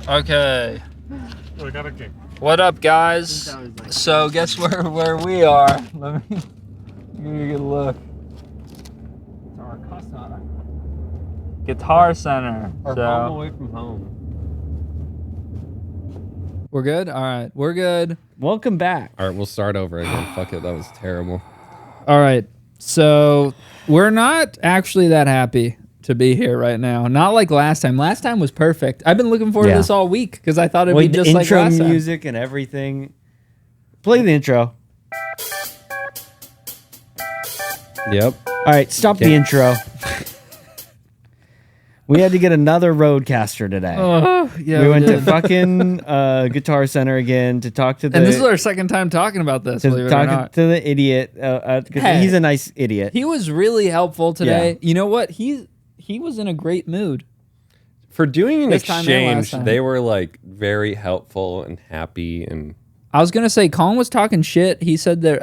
Okay. What up, guys? So guess where we are? Let me give you a good look. Guitar Center. Or home away from home. We're good? All right. We're good. Welcome back. All right, we'll start over again. Fuck it, that was terrible. All right. So we're not actually that happy to be here right now. Not like last time. Last time was perfect. I've been looking forward to this all week because I thought it'd be just like last time. Intro music and everything. Play the intro. Yep. All right, stop the intro. We had to get another Roadcaster today. Yeah, we went to fucking Guitar Center again to talk to the... And this is our second time talking about this, believe it or not. To the idiot. Hey, he's a nice idiot. He was really helpful today. Yeah. You know what? He was in a great mood. For doing an exchange, they were like very helpful and happy. And I was going to say, Colin was talking shit. He said that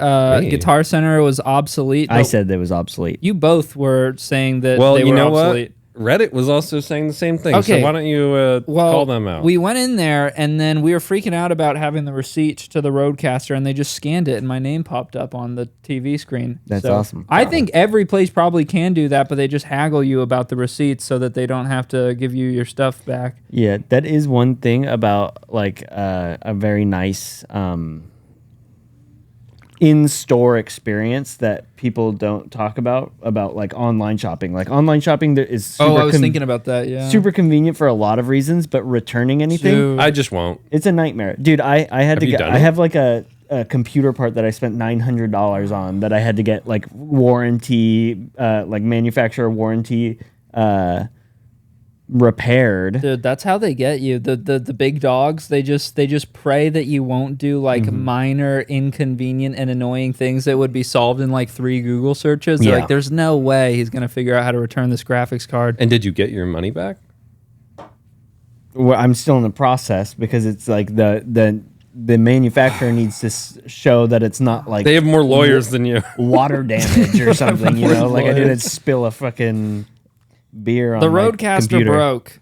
Guitar Center was obsolete. I said that was obsolete. You both were saying that they were obsolete. What? Reddit was also saying the same thing. Okay. So why don't you call them out? We went in there, and then we were freaking out about having the receipt to the Roadcaster, and they just scanned it, and my name popped up on the TV screen. That's awesome. I think every place probably can do that, but they just haggle you about the receipts so that they don't have to give you your stuff back. Yeah, that is one thing about like a very nice in-store experience that people don't talk about like online shopping. Like online shopping is super I was thinking about that, yeah. Super convenient for a lot of reasons, but returning anything... Dude. I just won't. It's a nightmare. Dude, I had to get... I have like a computer part that I spent $900 on that I had to get like warranty, like manufacturer warranty repaired. Dude, that's how they get you. The big dogs, they just pray that you won't do like minor inconvenient and annoying things that would be solved in like 3 Google searches. They're like, there's no way he's gonna figure out how to return this graphics card. And did you get your money back? Well, I'm still in the process because it's like the manufacturer needs to show that it's not like they have more lawyers than you. Water damage or something, you know? Like I didn't spill a fucking beer on the my Roadcaster computer. Broke,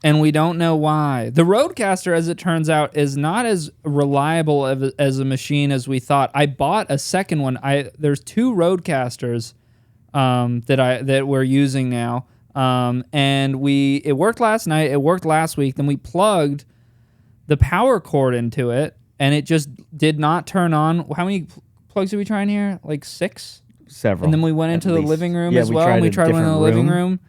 and we don't know why. The Roadcaster, as it turns out, is not as reliable as a machine as we thought. I bought a second one. There's 2 Roadcasters that we're using now, and it worked last night. It worked last week. Then we plugged the power cord into it, and it just did not turn on. How many plugs did we try in here? Like 6. Several. And then we went into the living room as well. And we tried one in the living room.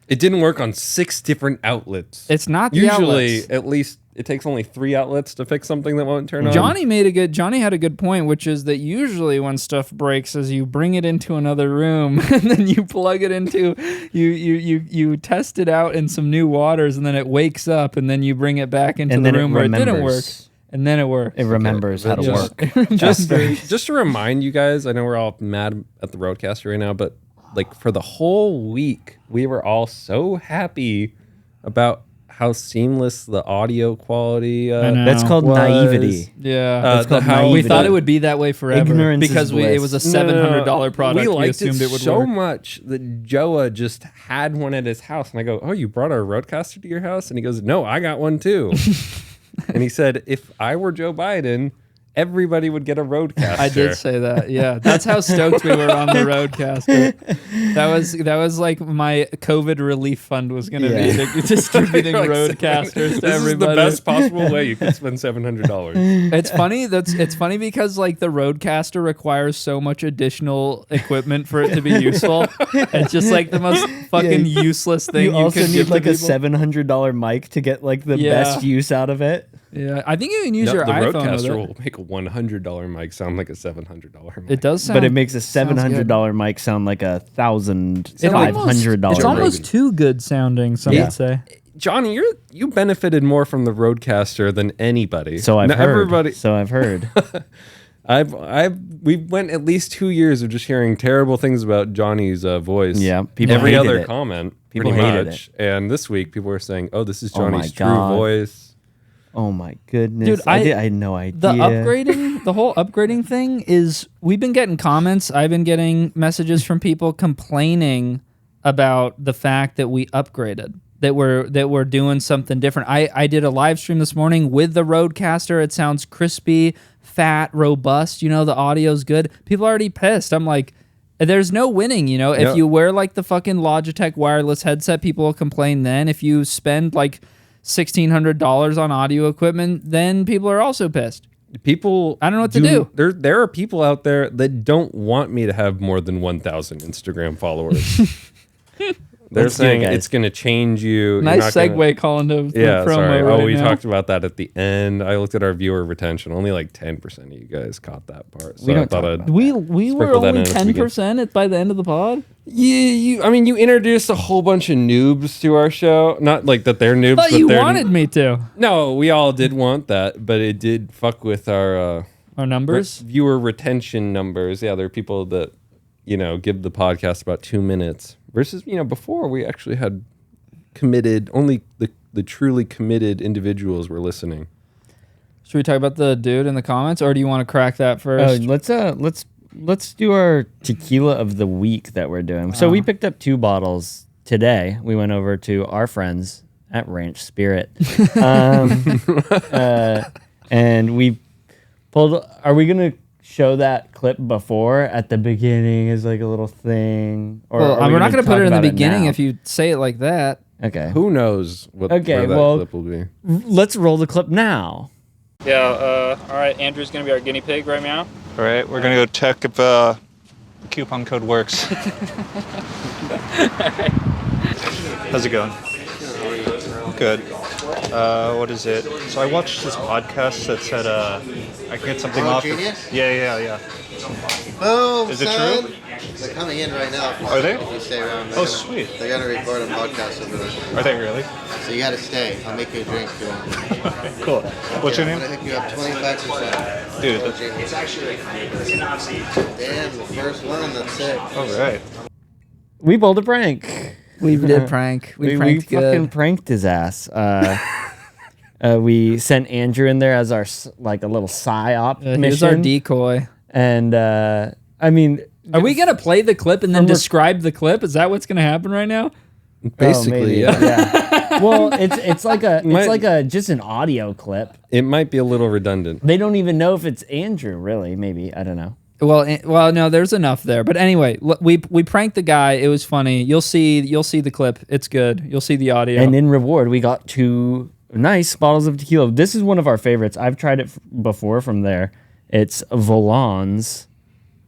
It didn't work on 6 different outlets. It's not the usually outlets. At least it takes only 3 outlets to fix something that won't turn on. Johnny had a good point, which is that usually when stuff breaks, is you bring it into another room and then you plug it into you test it out in some new waters, and then it wakes up, and then you bring it back into the room where it didn't work. And then it works. It remembers how to work. Just to remind you guys, I know we're all mad at the Roadcaster right now, but like for the whole week, we were all so happy about how seamless the audio quality that's called naivety. Yeah. That's called naivety. We thought it would be that way forever. Ignorance because it was a $700 product. We liked assumed it would so work. much that Joa just had one at his house. And I go, oh, you brought our Roadcaster to your house? And he goes, no, I got one too. And he said, if I were Joe Biden, everybody would get a Roadcaster. I did say that. Yeah, that's how stoked we were on the Roadcaster. That was like my COVID relief fund was going to be distributing Roadcasters to everybody. This is the best possible way you could spend $700. It's funny. It's funny because like the Roadcaster requires so much additional equipment for it to be useful. It's just like the most fucking useless thing. You also could need give like a people. $700 mic to get like the best use out of it. Yeah, I think you can use your the iPhone Roadcaster with it. will make a $100 mic sound like a $700 mic. It does sound, but it makes a $700 mic sound like a $1,500. It's almost too good sounding. Some would say. Johnny, you benefited more from the Roadcaster than anybody. So I've heard. We went at least 2 years of just hearing terrible things about Johnny's voice. Yeah, people every hated other it. comment. People pretty hated much. it. And this week, people were saying, "Oh, this is Oh my Johnny's true God. voice." Oh my goodness. Dude, I had no idea. The whole upgrading thing is, we've been getting comments. I've been getting messages from people complaining about the fact that we upgraded. that we're doing something different. I did a live stream this morning with the Roadcaster. It sounds crispy, fat, robust. The audio's good. People are already pissed. I'm like, there's no winning. If you wear like the fucking Logitech wireless headset, people will complain. Then if you spend like $1,600 on audio equipment, then people are also pissed. People, I don't know what to do. There are people out there that don't want me to have more than 1,000 Instagram followers. They're saying it's going to change you. Nice segue, calling to yeah, promo sorry. right We now. talked about that at the end. I looked at our viewer retention. Only like 10% of you guys caught that part. So I thought I'd we were that only in if we 10% by the end of the pod. Yeah, you introduced a whole bunch of noobs to our show. Not like that they're noobs, But you wanted me to. No, we all did want that, but it did fuck with our numbers, viewer retention numbers. Yeah, there are people that give the podcast about 2 minutes versus before we actually had committed. Only the truly committed individuals were listening. Should we talk about the dude in the comments, or do you want to crack that first? Let's do our tequila of the week that we're doing. So we picked up 2 bottles today. We went over to our friends at Ranch Spirit, and we pulled. Are we gonna show that clip before at the beginning as like a little thing? Or we're not gonna put it in the beginning if if you say it like that. Okay. Who knows where that clip will be? Let's roll the clip now. Yeah. All right. Andrew's gonna be our guinea pig right now. All right, we're gonna go check if coupon code works. How's it going? Good. What is it? So I watched this podcast that said I can get something off. Genius? Yeah. Boom, Is it son. true? They're coming in right now. Are they? You stay around. Oh, sweet. They're gonna record a podcast over there. Are they really? So you gotta stay. I'll make you a drink if you want. Cool. What's your I'm name? gonna hook you up 25%. Dude, Boom, Genius. Damn, the first one. That's sick. all right. We pulled a prank. We did prank. We pranked good. Fucking pranked his ass. We sent Andrew in there as our like a little psyop mission. He was our decoy. And I mean, are we gonna play the clip and then describe the clip? Is that what's gonna happen right now? Basically, yeah. Well, it's like a just an audio clip. It might be a little redundant. They don't even know if it's Andrew. Really, maybe I don't know. Well, no, there's enough there. But anyway, we pranked the guy. It was funny. You'll see the clip. It's good. You'll see the audio. And in reward, we got 2 nice bottles of tequila. This is one of our favorites. I've tried it before from there. It's Volan's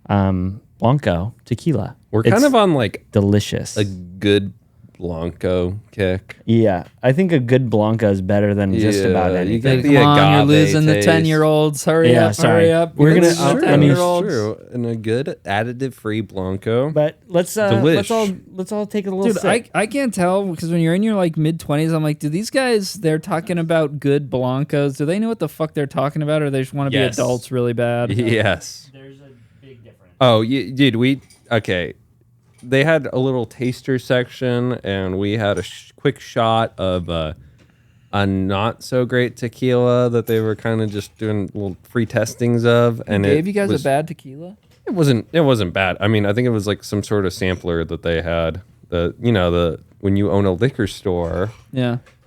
Blanco tequila. We're kind of on like delicious. a good Blanco kick. Yeah, I think a good Blanco is better than just about anything. Come on, you're losing the 10-year-olds. Hurry up. We're gonna. I mean, it's true. And a good additive-free Blanco. But let's all take a little Dude, sip. I can't tell because when you're in your like mid-20s, I'm like, do these guys, they're talking about good Blancos? Do they know what the fuck they're talking about, or they just want to be adults really bad? Yes. There's a big difference. Oh, dude, okay. They had a little taster section, and we had a quick shot of a not so great tequila that they were kind of just doing little free testings of. And gave you guys a bad tequila? It wasn't bad. I mean, I think it was like some sort of sampler that they had. When you own a liquor store,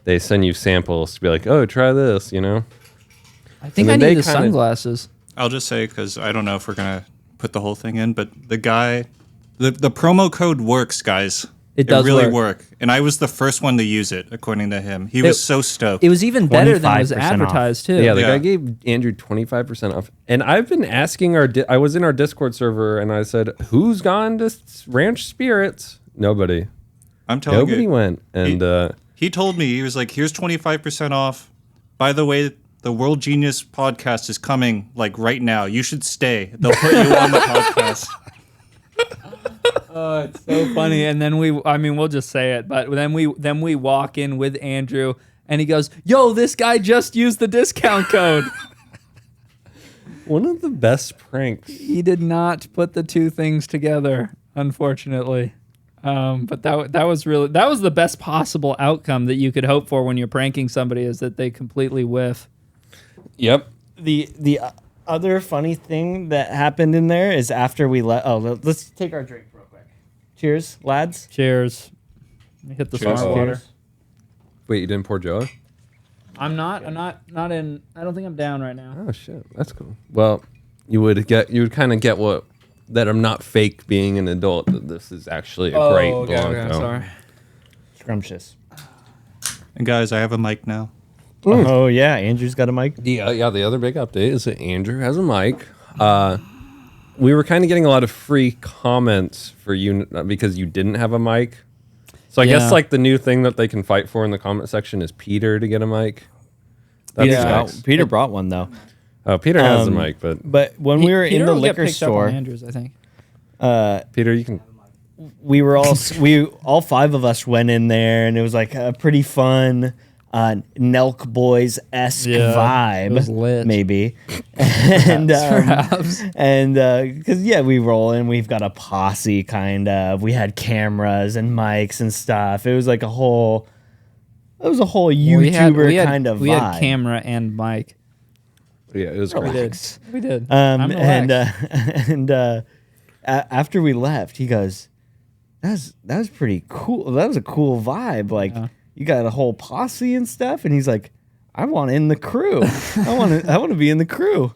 they send you samples to be like, oh, try this, I think I need the sunglasses. I'll just say, because I don't know if we're gonna put the whole thing in, but the guy. The promo code works, guys. It does really work. And I was the first one to use it, according to him. He was so stoked. It was even better than it was advertised, too. Yeah, the guy gave Andrew 25% off. And I've been asking I was in our Discord server, and I said, who's gone to Ranch Spirits? Nobody. I'm telling you. Nobody went. And he told me, he was like, here's 25% off. By the way, the World Genius podcast is coming, like, right now. You should stay. They'll put you on the podcast. Oh, it's so funny. And then we'll just say it, but then we walk in with Andrew and he goes, yo, this guy just used the discount code. One of the best pranks. He did not put the two things together, unfortunately. But that was the best possible outcome that you could hope for when you're pranking somebody, is that they completely whiff. Yep. The other funny thing that happened in there is after we let's take our drink real quick. Cheers, lads. Cheers. Let me hit the smart water. Wait, you didn't pour Joe? I'm not in. I don't think I'm down right now. Oh shit, that's cool. Well, you would kind of get what that I'm not fake being an adult. That this is actually a great Blanco. Sorry. Scrumptious. And guys, I have a mic now. Oh yeah, Andrew's got a mic. Yeah. The other big update is that Andrew has a mic. We were kind of getting a lot of free comments for you because you didn't have a mic. So I guess like the new thing that they can fight for in the comment section is Peter to get a mic. Peter brought one though. Oh, Peter has a mic, but when we were in Peter the will get liquor picked up on store, Andrews, I think. Peter, you can. we were all five of us went in there, and it was like a pretty fun Nelk Boys esque vibe, it was lit. maybe. And Perhaps. because we roll in, we've got a posse kind of. We had cameras and mics and stuff. It was like a whole. It was a whole YouTuber kind of vibe. We had camera and mic. Yeah, it was We great. did. We did. And after we left, he goes, that was pretty cool. That was a cool vibe. Like you got a whole posse and stuff. And he's like, I want in the crew. I want to be in the crew.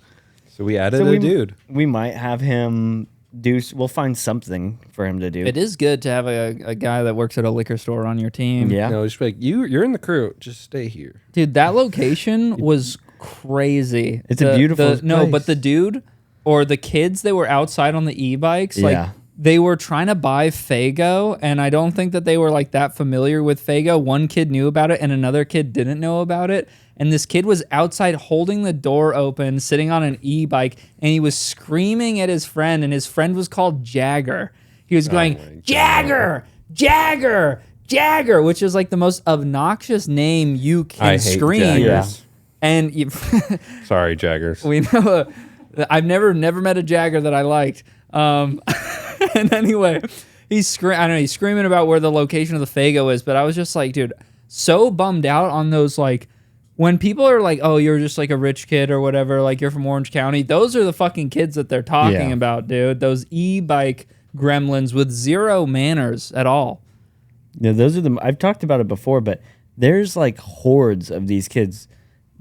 So we added a dude. We might have him do. We'll find something for him to do. It is good to have a guy that works at a liquor store on your team. Yeah. No, just be like you're in the crew. Just stay here. Dude, that location was crazy. It's a beautiful No, place. but the dude or the kids that were outside on the e-bikes, like they were trying to buy Faygo, and I don't think that they were like that familiar with Faygo. One kid knew about it and another kid didn't know about it. And this kid was outside holding the door open, sitting on an e-bike, and he was screaming at his friend, and his friend was called Jagger. He was going, Jagger, Jagger, Jagger, which is like the most obnoxious name you can I hate scream. Jaggers. And you, Sorry, Jaggers. we know I've never met a Jagger that I liked. And anyway, he's screaming about where the location of the Faygo is, but I was just like, dude, so bummed out on those, like, when people are like, oh, you're just like a rich kid or whatever, like you're from Orange County, those are the fucking kids that they're talking about, dude. Those e-bike gremlins with zero manners at all. Yeah, those are I've talked about it before, but there's like hordes of these kids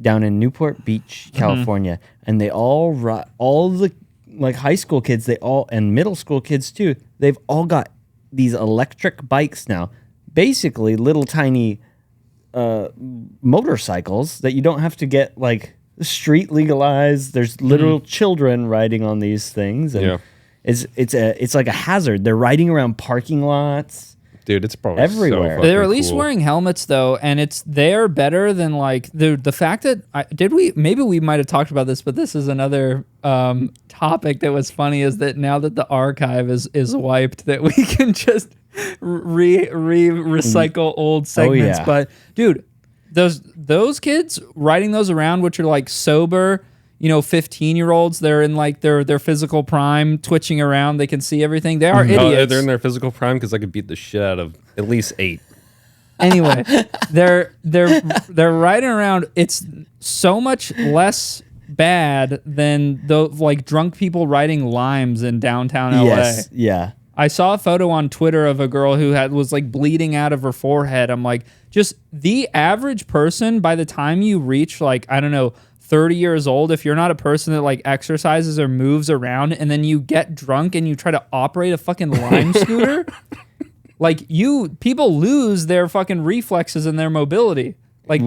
down in Newport Beach, California, and they all the like high school kids, and middle school kids too. They've all got these electric bikes now, basically little tiny motorcycles that you don't have to get like street legalized. There's literal children riding on these things, and it's like a hazard. They're riding around parking lots. Dude, it's probably everywhere. So They're at least cool. wearing helmets though, and they're better than like the fact that maybe we might have talked about this, but this is another topic that was funny, is that now that the archive is wiped, that we can just recycle old segments. yeah. But dude, those kids riding those around, which are like sober, 15-year-olds, they're in like their physical prime, twitching around, they can see everything. They are idiots. They're in their physical prime because I could beat the shit out of at least 8. Anyway, they're riding around. It's so much less bad than the like drunk people riding limes in downtown LA. Yes, yeah. I saw a photo on Twitter of a girl who was like bleeding out of her forehead. I'm like, just the average person, by the time you reach like, I don't know, 30 years old, if you're not a person that like exercises or moves around, and then you get drunk and you try to operate a fucking lime scooter, like people lose their fucking reflexes and their mobility. Like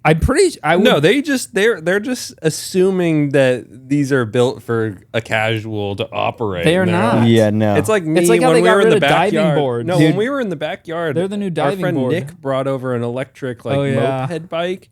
they're just assuming that these are built for a casual to operate. They are not. Yeah, no. It's like me It's like how when they we got were in rid the of diving backyard. boards. No, Dude, when we were in the backyard, they're the new diving our friend board. Nick brought over an electric Oh, yeah. moped bike,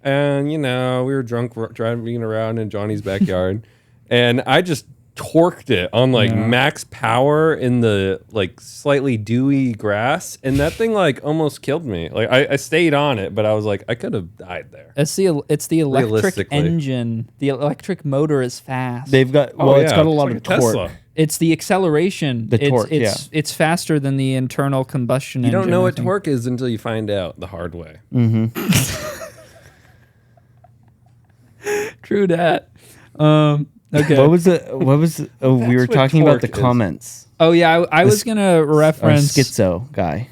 and we were drunk driving around in Johnny's backyard, and I just torqued it on like max power in the like slightly dewy grass, and that thing like almost killed me. Like I stayed on it, but I was like, I could have died there. It's the electric Realistically. engine. The electric motor is fast. They've got it's got a lot like of a torque. Tesla. It's the acceleration. Torque, It's faster than the internal combustion You engine. don't know I what think. torque is until you find out the hard way. True that. Okay. What was it? Oh, we were what talking about the torque is. comments. Oh yeah, I was gonna Our reference. schizo guy.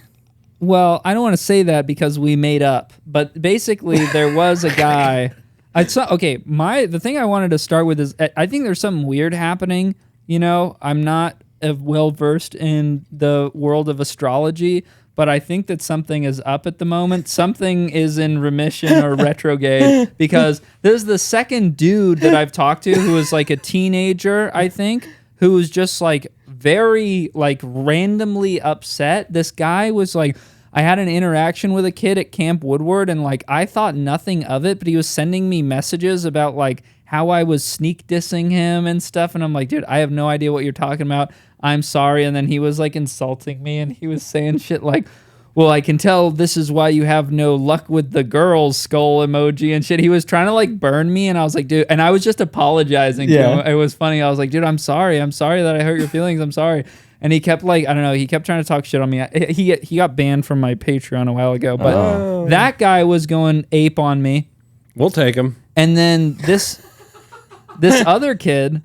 Well, I don't want to say that because we made up, but basically there was a guy. I saw. Okay, the thing I wanted to start with is I think there's something weird happening. You know, I'm not well versed in the world of astrology, but I think that something is up at the moment. Something is in remission or retrograde because there's the second dude that I've talked to who was like a teenager, I think, who was just like very like randomly upset. This guy was like, I had an interaction with a kid at Camp Woodward and like I thought nothing of it, but he was sending me messages about like how I was sneak dissing him and stuff. And I'm like, dude, I have no idea what you're talking about. I'm sorry. And then he was like insulting me and he was saying shit like, well, I can tell this is why you have no luck with the girls, skull emoji and shit. He was trying to like burn me, and I was like, dude, and I was just apologizing to him. It was funny. I was like, dude, I'm sorry. I'm sorry that I hurt your feelings. I'm sorry. And he kept like, I don't know, he kept trying to talk shit on me. He got banned from my Patreon a while ago, but that guy was going ape on me. We'll take him. And then this other kid,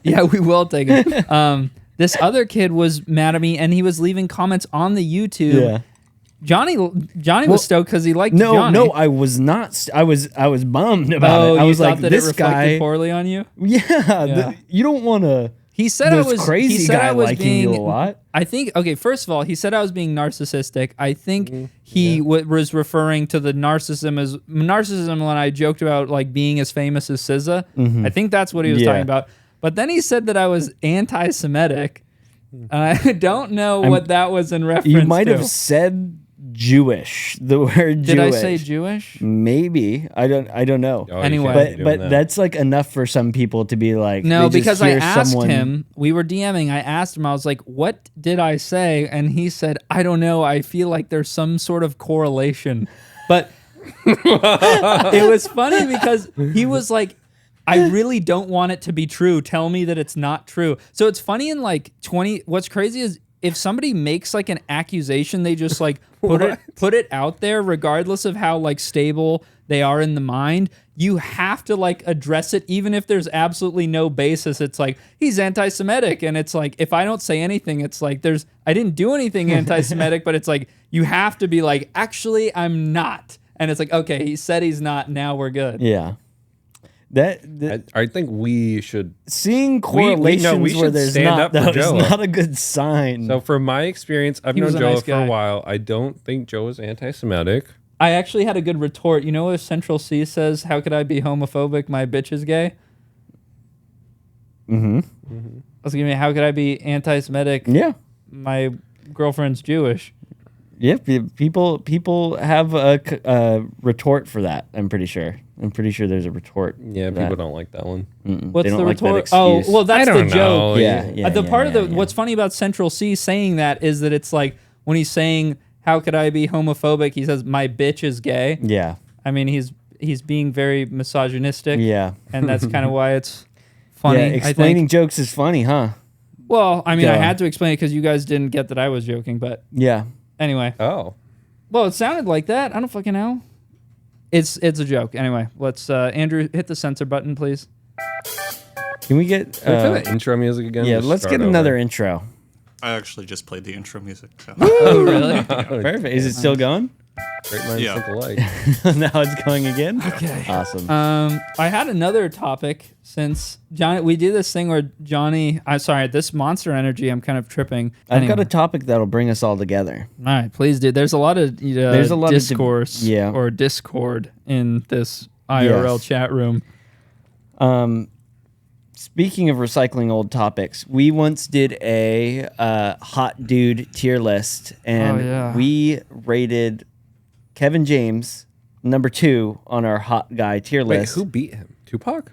yeah, we will take him. This other kid was mad at me, and he was leaving comments on the YouTube. Yeah. Johnny was stoked because he liked Johnny. No, I was not. I was bummed about it. I was like, that this it reflected guy poorly on you. Yeah. You don't want to. He said I was crazy he said guy I was liking being, you a lot. I think. Okay, first of all, he said I was being narcissistic. I think he was referring to the narcissism when I joked about like being as famous as SZA. Mm-hmm. I think that's what he was talking about. But then he said that I was anti-Semitic. I don't know what that was in reference to. You might have said Jewish. The word Jewish. Did I say Jewish? Maybe. I don't know. Oh, anyway, but that's like enough for some people to be like, no, because I asked him. We were DMing. I asked him. I was like, "What did I say?" And he said, "I don't know. I feel like there's some sort of correlation." But it was funny because he was like, I really don't want it to be true. Tell me that it's not true. So it's funny in like 20. What's crazy is if somebody makes like an accusation, they just like put it out there, regardless of how like stable they are in the mind. You have to like address it, even if there's absolutely no basis. It's like he's anti-Semitic, and it's like if I don't say anything, it's like I didn't do anything anti-Semitic, but it's like you have to be like, actually, I'm not, and it's like okay, he said he's not. Now we're good. Yeah. I think we should seeing correlations where there's not, though, is not a good sign. So from my experience, I've known Joe for a while. I don't think Joe is anti-Semitic. I actually had a good retort. You know what Central C says? How could I be homophobic? My bitch is gay. I was giving how could I be anti-Semitic? Yeah. My girlfriend's Jewish. Yeah, people have a retort for that. I'm pretty sure there's a retort. Yeah, people don't like that one. What's the retort? Oh, well, that's the joke. Yeah. What's funny about Central C saying that is that it's like when he's saying how could I be homophobic, he says my bitch is gay. Yeah. I mean, he's being very misogynistic. Yeah. And that's kind of why it's funny. Yeah, explaining jokes is funny, huh? Well, I mean, I had to explain it because you guys didn't get that I was joking, but yeah. Anyway. Oh. Well, it sounded like that. I don't fucking know. It's a joke. Anyway, let's Andrew hit the censor button, please. Can we get the intro music again? Yeah, let's get another intro. I actually just played the intro music. So. Oh, really? Perfect. Is it still going? Great minds think alike. Now it's going again? Okay. Awesome. I had another topic since Johnny. We do this thing where Johnny. I'm sorry. This Monster Energy. I'm kind of tripping. I've got a topic that'll bring us all together. All right, please do. There's a lot of there's a lot discourse of or discord in this IRL chat room. Speaking of recycling old topics, we once did a hot dude tier list, and we rated Kevin James number 2 on our hot guy tier list. Who beat him? Tupac?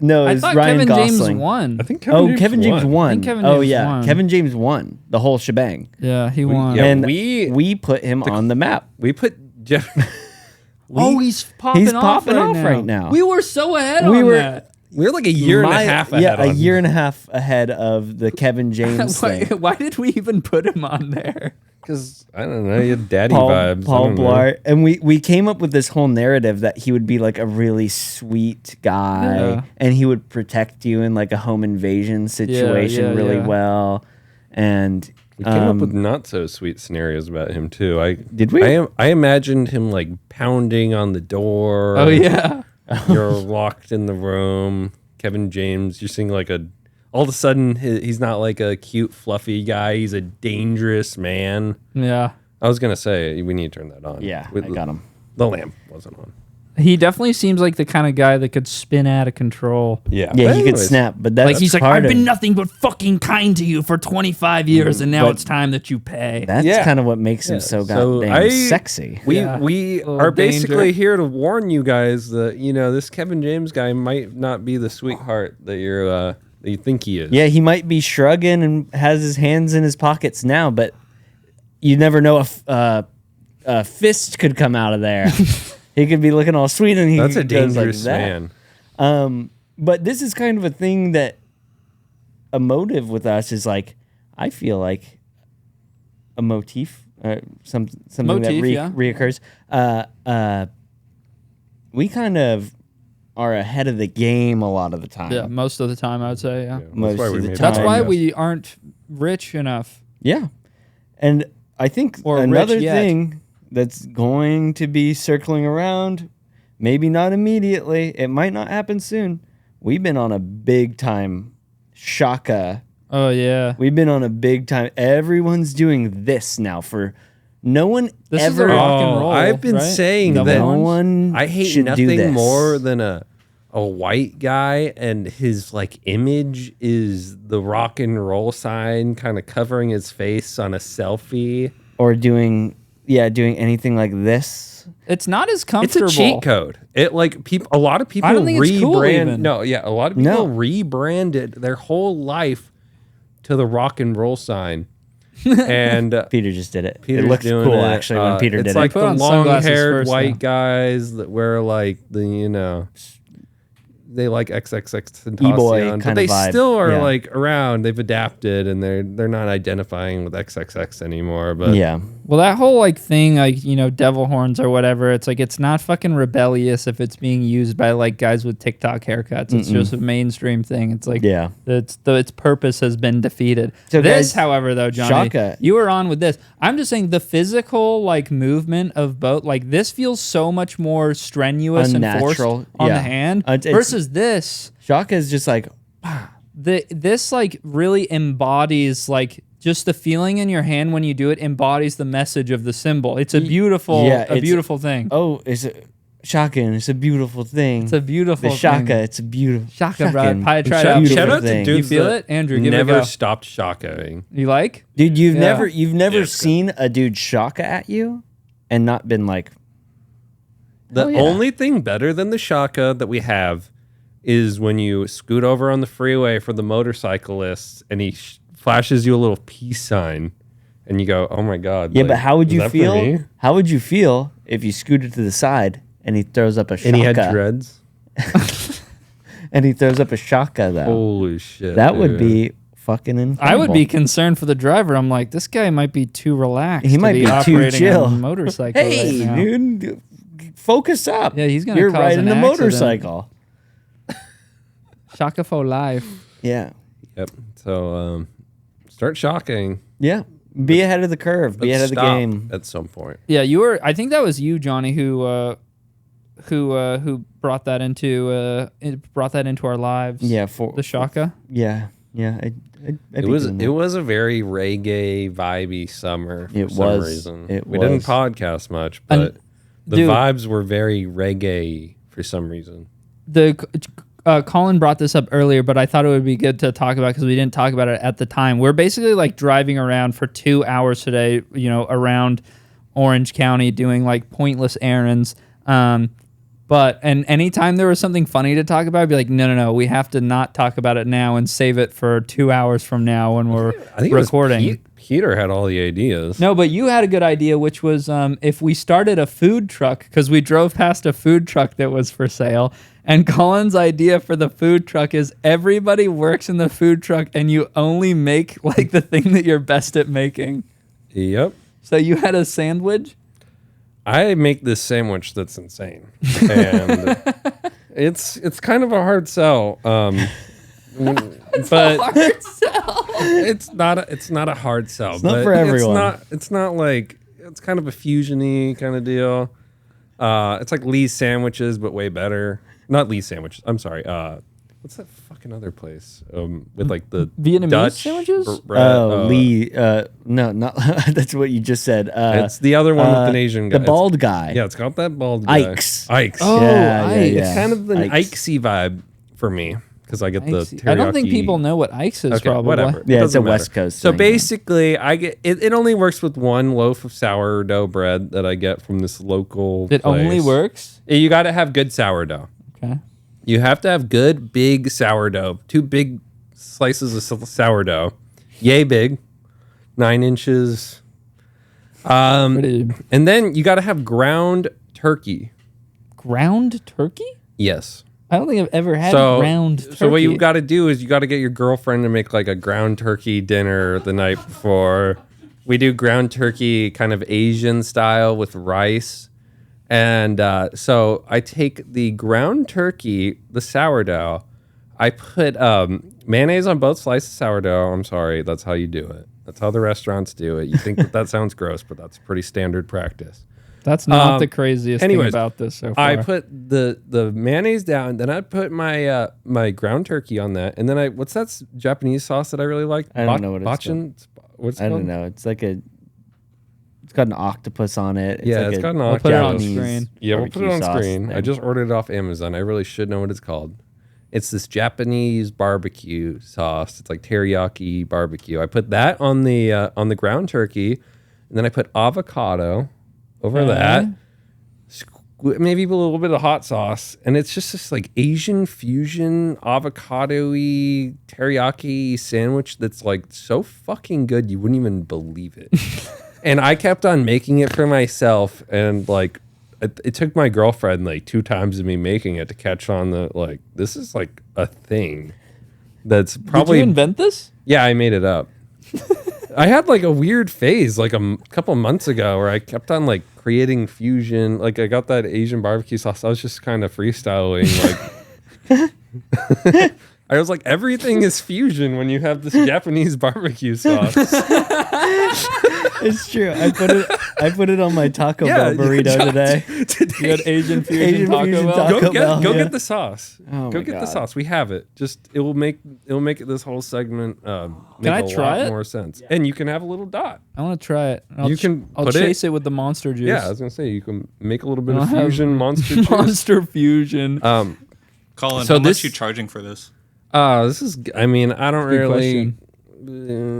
No, it was thought Ryan Kevin Gosling. James won. I think Kevin James won. I think Kevin James won. Kevin James won the whole shebang. Yeah, he won. Yeah, and we put him on the map. We put Jeff. He's popping off right now. We were so ahead on that. We're like a year and a half ahead. Yeah, a year and a half ahead of the Kevin James thing. Why did we even put him on there? Because, I don't know, you had daddy vibes. Paul Blart. And we came up with this whole narrative that he would be like a really sweet guy and he would protect you in like a home invasion situation really well. And We came up with not so sweet scenarios about him too. Did we? I imagined him like pounding on the door. Oh yeah. You're locked in the room. Kevin James, you're seeing like all of a sudden he's not like a cute fluffy guy. He's a dangerous man. Yeah. I was gonna say we need to turn that on. Yeah, I got him. The lamp wasn't on. He definitely seems like the kind of guy that could spin out of control. Yeah. Yeah, But he could anyways, snap, but that's Like he's like, part I've of- been nothing but fucking kind to you for 25 years, and now But it's time that you pay. That's Yeah. kind of what makes him so So goddamn sexy. We Yeah. are Little basically danger. here to warn you guys that this Kevin James guy might not be the sweetheart that you think he is. Yeah, he might be shrugging and has his hands in his pockets now, but you never know if a fist could come out of there. He could be looking all sweet, and That's a goes like dangerous that. man. But this is kind of a thing that a motive with us is like, I feel like a motif, something Motif, that yeah. reoccurs. We kind of are ahead of the game a lot of the time. Yeah, most of the time, I would say. Yeah. Most why of we the made time. That's why Yes. we aren't rich enough. Yeah. And I think Or another rich yet. thing that's going to be circling around, maybe not immediately, it might not happen soon. We've been on a big time Shaka. Oh yeah. We've been on a big time. Everyone's doing this now for no one This is the ever. rock and roll. I've been right? saying Double that. No horns? one I hate should do nothing this. more than a white guy and his like image is the rock and roll sign kind of covering his face on a selfie. Or doing anything like this. It's not as It's comfortable. a cheat code. It like a lot of people I don't think it's cool even. a lot of people No. rebranded their whole life to the rock and roll sign. And Peter just did it. Peter's It looks doing cool it. actually when Peter it's did like it. Put the on sunglasses long-haired first, white though. guys that wear like they like XXX E-boy Tentacion, but kinda they vibe. still are Yeah. like around. They've adapted and they're not identifying with XXX anymore. But Yeah. Well, that whole like thing, like devil horns or whatever. It's like it's not fucking rebellious if it's being used by like guys with TikTok haircuts. It's just a mainstream thing. It's like Yeah. its purpose has been defeated. So This, guys, however, though, Johnny, Shaka. you were on with this. I'm just saying the physical like movement of both. Like this feels so much more strenuous and forced Unnatural, on yeah. the hand It's- versus this. Shaka is just like, This like really embodies like just the feeling in your hand when you do it embodies the message of the symbol. It's a beautiful, yeah, a it's- beautiful thing. oh, it's a Shaka, and it's a beautiful thing. It's a beautiful the Shaka, thing. it's a beautiful Shaka, bro. Shakin', Probably try it's it a out. beautiful shout out to thing. dudes You feel that it? Andrew, give it a never go. stopped shakaing. You like? Dude, you've Yeah. never Yeah, it's good. seen a dude Shaka at you and not been like, The yeah. only thing better than the Shaka that we have is when you scoot over on the freeway for the motorcyclists and he flashes you a little peace sign and you go, oh my God. yeah, like, but how would is you that for feel? me? How would you feel if you scooted to the side and he throws up a Shaka? And he had dreads. And he throws up a Shaka though. Holy shit. that would dude. be fucking incredible. I would be concerned for the driver. I'm like, this guy might be too relaxed. He to might be too operating chill. a motorcycle. Hey, right now. dude, focus up. Yeah, he's gonna You're cause riding an a accident. motorcycle. Shaka for life. Yeah. Yep. So start shocking. Yeah. Be ahead of the curve. Be but ahead of the stop game. at some point. Yeah, you were. I think that was you, Johnny, who brought that into our lives. Yeah. For The Shaka. Yeah. Yeah. I'd It be was doing that. it was a very reggae vibey summer for It some was. reason. It we was. didn't podcast much, And- but the dude- vibes were very reggae for some reason. Colin brought this up earlier, but I thought it would be good to talk about because we didn't talk about it at the time. We're basically like driving around for 2 hours today, around Orange County doing like pointless errands. But anytime there was something funny to talk about, I'd be like, no, we have to not talk about it now and save it for 2 hours from now when we're I think recording. it was Peter had all the ideas. No, but you had a good idea, which was if we started a food truck, because we drove past a food truck that was for sale. And Colin's idea for the food truck is everybody works in the food truck and you only make like the thing that you're best at making. Yep. So you had a sandwich? I make this sandwich that's insane, and it's kind of a hard sell. but Hard sell. it's not a hard sell. It's not for everyone. It's not like it's kind of a fusion-y kind of deal. It's like Lee's sandwiches, but way better. Not Lee's sandwiches. I'm sorry. What's that fucking other place? With like the Vietnamese Dutch sandwiches? Oh, Lee. No, not that's what you just said. It's the other one with an Asian guy. The bald guy. Yeah, it's called that bald guy. Ike's. Oh, Ike's. It's kind of an Ike's. Ikesy vibe for me because I get the teriyaki. I don't think people know what Ike's is. Okay, Probably. whatever. Yeah, It it's a doesn't matter. West Coast So thing, basically, I get it only works with one loaf of sourdough bread that I get from this local It only place. works. You got to have good sourdough. Okay. You have to have good big sourdough. 2 big slices of sourdough, yay big, 9 inches. Pretty And then you got to have ground turkey. ground turkey. Yes. I don't think I've ever had ground turkey. So what you got to do is you got to get your girlfriend to make like a ground turkey dinner the night before. We do ground turkey kind of Asian style with rice. And so I take the ground turkey, the sourdough. I put mayonnaise on both slices of sourdough. I'm sorry, that's how you do it. That's how the restaurants do it. You think that sounds gross, but that's pretty standard practice. That's not the craziest thing about this so far. I put the mayonnaise down, then I put my my ground turkey on that, and then what's that Japanese sauce that I really like? I don't know what it's called. What's it I called? don't know. It's like it's got an octopus on it. Yeah, like it's got an I'll put it on octopus. screen. Yeah, we'll put it barbecue on sauce screen. I thing. just ordered it off Amazon. I really should know what it's called. It's this Japanese barbecue sauce. It's like teriyaki barbecue. I put that on the ground turkey, and then I put avocado over that. Maybe a little bit of hot sauce, and it's just this like Asian fusion avocado-y teriyaki sandwich that's like so fucking good you wouldn't even believe it. And I kept on making it for myself, and like it took my girlfriend like 2 times of me making it to catch on the like this is like a thing that's probably. Did you invent this? Yeah, I made it up. I had like a weird phase like a couple months ago where I kept on like creating fusion. Like I got that Asian barbecue sauce. I was just kind of freestyling. Like I was like, everything is fusion when you have this Japanese barbecue sauce. It's true. I put it on my Taco Bell burrito today. You had Asian fusion Asian Taco fusion Bell. taco. Go yeah. get the sauce. Oh Go my get the God. sauce. We have it. Just it will make this whole segment make I a try lot it? more sense. And you can have a little dot. I want to try it. You can I'll put chase it with the monster juice. Yeah, I was gonna say you can make a little bit I'll of have fusion monster juice. Monster fusion. Colin, So how this- much you charging for this? This is. I mean, I don't Good really.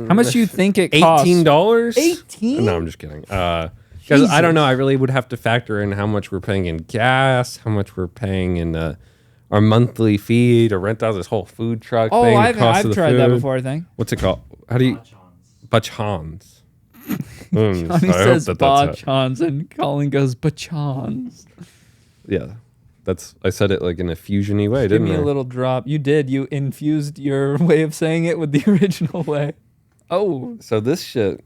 How much do you think it costs? $18. 18? No, I'm just kidding. Because I don't know. I really would have to factor in how much we're paying in gas, how much we're paying in our monthly fee to rent out this whole food truck Oh, thing. the I've cost of the tried that food. before, I think. What's it called? How do you? Bachans. Johnny says bachans and Colin goes bachans. Yeah, I said it like in a fusion-y way, Give didn't me I? a little drop. You did. You infused your way of saying it with the original way. Oh. So this shit.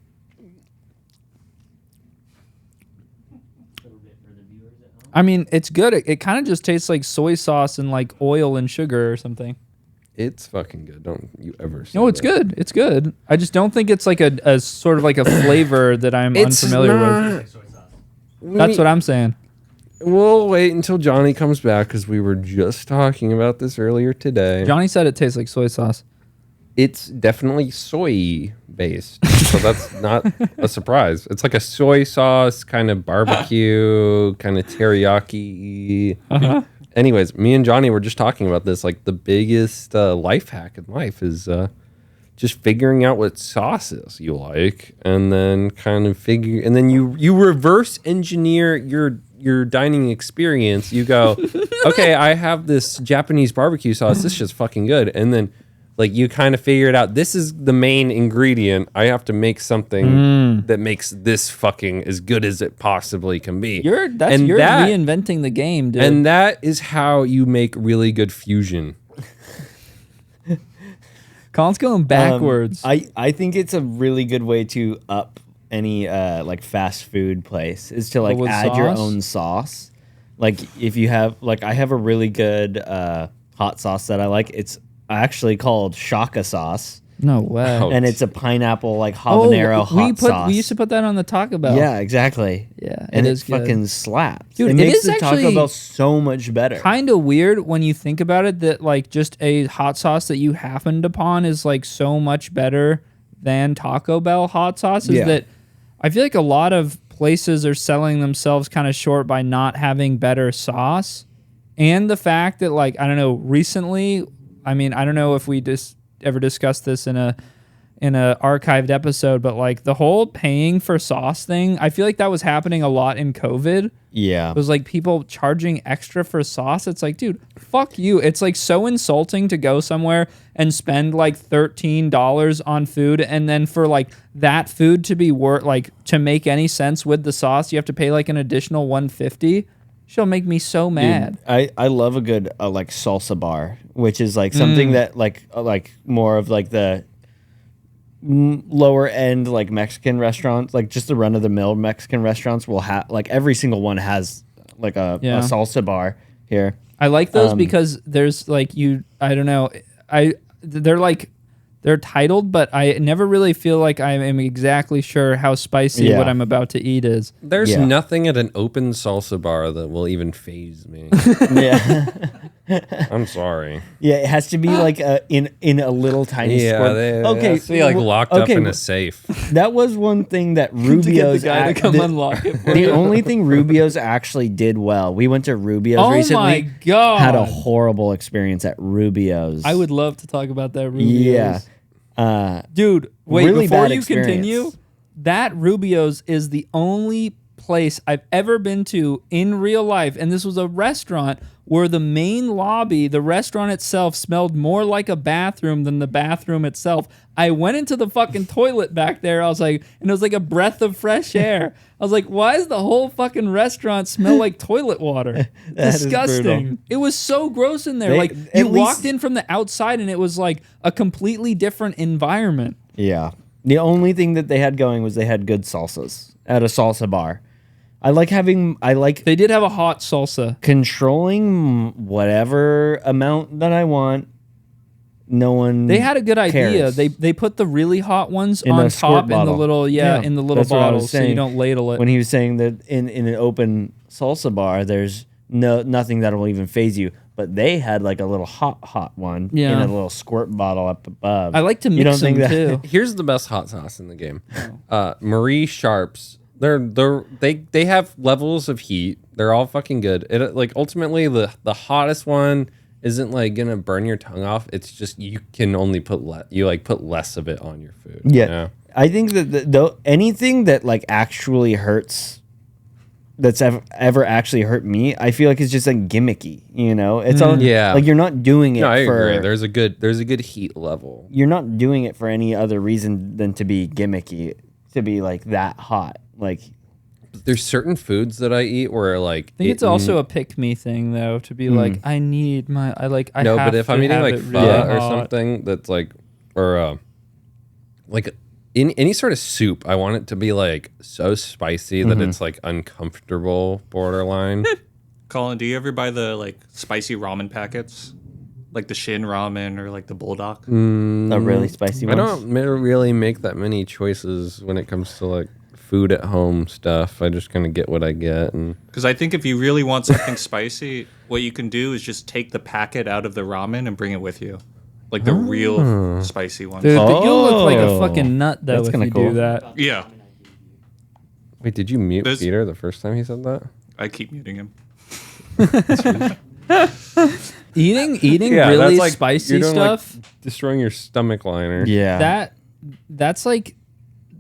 I mean, it's good. It kind of just tastes like soy sauce and like oil and sugar or something. It's fucking good. Don't you ever say No, it's that. good. It's good. I just don't think it's like a sort of like a flavor that I'm unfamiliar with. That's what I'm saying. We'll wait until Johnny comes back because we were just talking about this earlier today. Johnny said it tastes like soy sauce. It's definitely soy based, so that's not a surprise. It's like a soy sauce kind of barbecue, kind of teriyaki. Anyways, me and Johnny were just talking about this. Like the biggest life hack in life is just figuring out what sauces you like, and then and then you reverse engineer your dining experience. You go, okay, I have this Japanese barbecue sauce. This shit's fucking good, and then. Like you kind of figure it out. This is the main ingredient. I have to make something that makes this fucking as good as it possibly can be. You're reinventing the game, dude. And that is how you make really good fusion. Colin's going backwards. I think it's a really good way to up any like fast food place is to like with add your sauce? own sauce. Like if you have like I have a really good hot sauce that I like. It's actually called Shaka sauce, No way. Oh, and it's a pineapple like habanero hot sauce. We used to put that on the Taco Bell. Yeah, exactly. Yeah, and it it is good. fucking slaps. Dude, it it makes is the Taco actually Bell so much better. Kind of weird when you think about it that like just a hot sauce that you happened upon is like so much better than Taco Bell hot sauce. Is Yeah. that I feel like a lot of places are selling themselves kind of short by not having better sauce, and the fact that like I don't know recently. I mean, I don't know if we just ever discussed this in a archived episode, but like the whole paying for sauce thing, I feel like that was happening a lot in COVID. Yeah. It was like people charging extra for sauce. It's like, dude, fuck you. It's like so insulting to go somewhere and spend like $13 on food, and then for like that food to be worth like to make any sense with the sauce, you have to pay like an additional $150. She'll make me so mad. Dude, I love a good like salsa bar, which is like something that like more of like the lower end like Mexican restaurants, like just the run of the mill Mexican restaurants will have like every single one has like a salsa bar here. I like those because there's like I don't know. They're titled, but I never really feel like I am exactly sure how spicy what I'm about to eat is. There's nothing at an open salsa bar that will even faze me. Yeah. I'm sorry. Yeah, it has to be like in a little tiny squirt. Okay, has to be like locked up in a safe. That was one thing that Rubio's to get the guy to come unlock it for the you. only thing Rubio's actually did well. We went to Rubio's recently. Oh my god! Had a horrible experience at Rubio's. I would love to talk about that Rubio's. Yeah. Dude, wait, really before bad you experience. continue, that Rubio's is the only place I've ever been to in real life, and this was a restaurant where the main lobby, the restaurant itself, smelled more like a bathroom than the bathroom itself. I went into the fucking toilet back there. I was like, and it was like a breath of fresh air. I was like, why does the whole fucking restaurant smell like toilet water? That is Disgusting. brutal. It was so gross in there. They- like at you least- walked in from the outside and it was like a completely different environment. Yeah. The only thing that they had going was they had good salsas at a salsa bar. I like They did have a hot salsa. controlling whatever amount that I want. No one. They had a good idea. cares. They put the really hot ones In on a squirt top in the bottle. little in the little that's what I was bottles so you saying. don't ladle it. When he was saying that in an open salsa bar, there's nothing that will even phase you. But they had like a little hot one in Yeah. a little squirt bottle up above. I like to You mix don't them think too. Here's the best hot sauce in the game. Marie Sharp's. They have levels of heat. They're all fucking good. It like ultimately the hottest one isn't like gonna burn your tongue off. It's just you can only put put less of it on your food. Yeah. you know? I think that anything that like actually hurts, that's ever actually hurt me, I feel like it's just like gimmicky. You know, it's all like you're not doing it No, I for. agree. There's a good heat level. You're not doing it for any other reason than to be gimmicky, to be like that hot. Like There's certain foods that I eat where like I think it's also a pick me thing though, to be like, I need my no, have but if to I'm eating have like it pho really or hot. something that's like like in any sort of soup, I want it to be like so spicy that it's like uncomfortable borderline. Colin, do you ever buy the like spicy ramen packets? Like the Shin ramen or like the Bulldog? a really spicy I one. don't really make that many choices when it comes to like food at home stuff. I just kind of get what I get. And Because I think if you really want something spicy, what you can do is just take the packet out of the ramen and bring it with you. Like the real spicy ones. Dude, you'll look like a Oh. fucking nut though That's if kinda you cool. do that. Yeah, wait, did you mute There's- Peter the first time he said that? I keep muting him. Eating Yeah, really that's like- spicy you're doing, like, stuff. Destroying your stomach liner. Yeah. That's like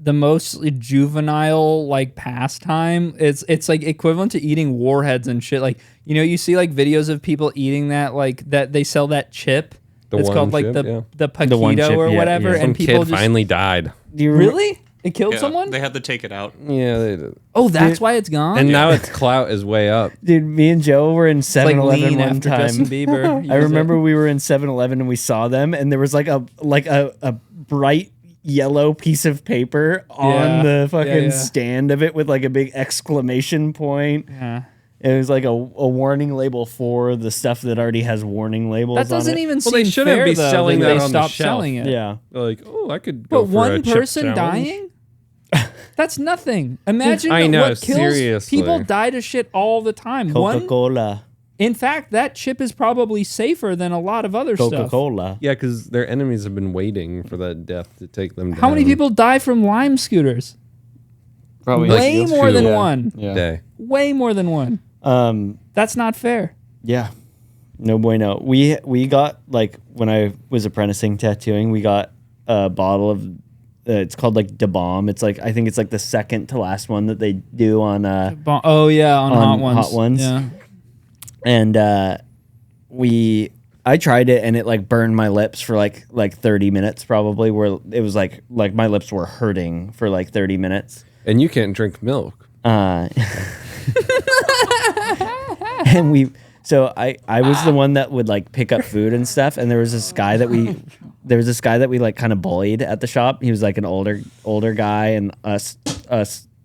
the most juvenile like pastime. It's like equivalent to eating warheads and shit. Like, you know, you see like videos of people eating that, like that they sell that chip. The It's one called like chip, the yeah. the The one paquito chip, or yeah, whatever, yeah. Some and people kid just finally died. Do you really it killed Yeah, someone. They had to take it out. Yeah, they did. Oh, that's why it's gone. And now its clout is way up. Dude, me and Joe were in it's like 7-Eleven lean one after time. Justin Bieber. I used remember it. we were in 7-Eleven and we saw them, and there was like a bright yellow piece of paper on Yeah. the fucking Yeah, yeah. stand of it with like a big exclamation point. Yeah. It was like a warning label for the stuff that already has warning labels. That doesn't on it. even Well, they seem shouldn't fair, be though, selling that that they on the stopped shelf. selling it. Yeah. Like, oh, I could go But for a one chip person challenge. dying? That's nothing. Imagine I know, what kills seriously. people die to shit all the time. Coca-Cola. In fact, that chip is probably safer than a lot of other stuff. Coca-Cola. Yeah, because their enemies have been waiting for that death to take them down. How many people die from Lime scooters? Probably Way more than Yeah. one. Yeah. Day. Way more than one. That's not fair. Yeah. No bueno. We got, like, when I was apprenticing tattooing, we got a bottle of, it's called, like, Da Bomb. It's, like, I think it's, like, the second to last one that they do on Oh, yeah, on Hot Ones. Hot Ones. Yeah. And I tried it, and it, like, burned my lips for, like 30 minutes, probably, where it was, like my lips were hurting for, like, 30 minutes. And you can't drink milk. And so I was the one that would, like, pick up food and stuff, and there was this guy that we like kind of bullied at the shop. He was like an older guy, and us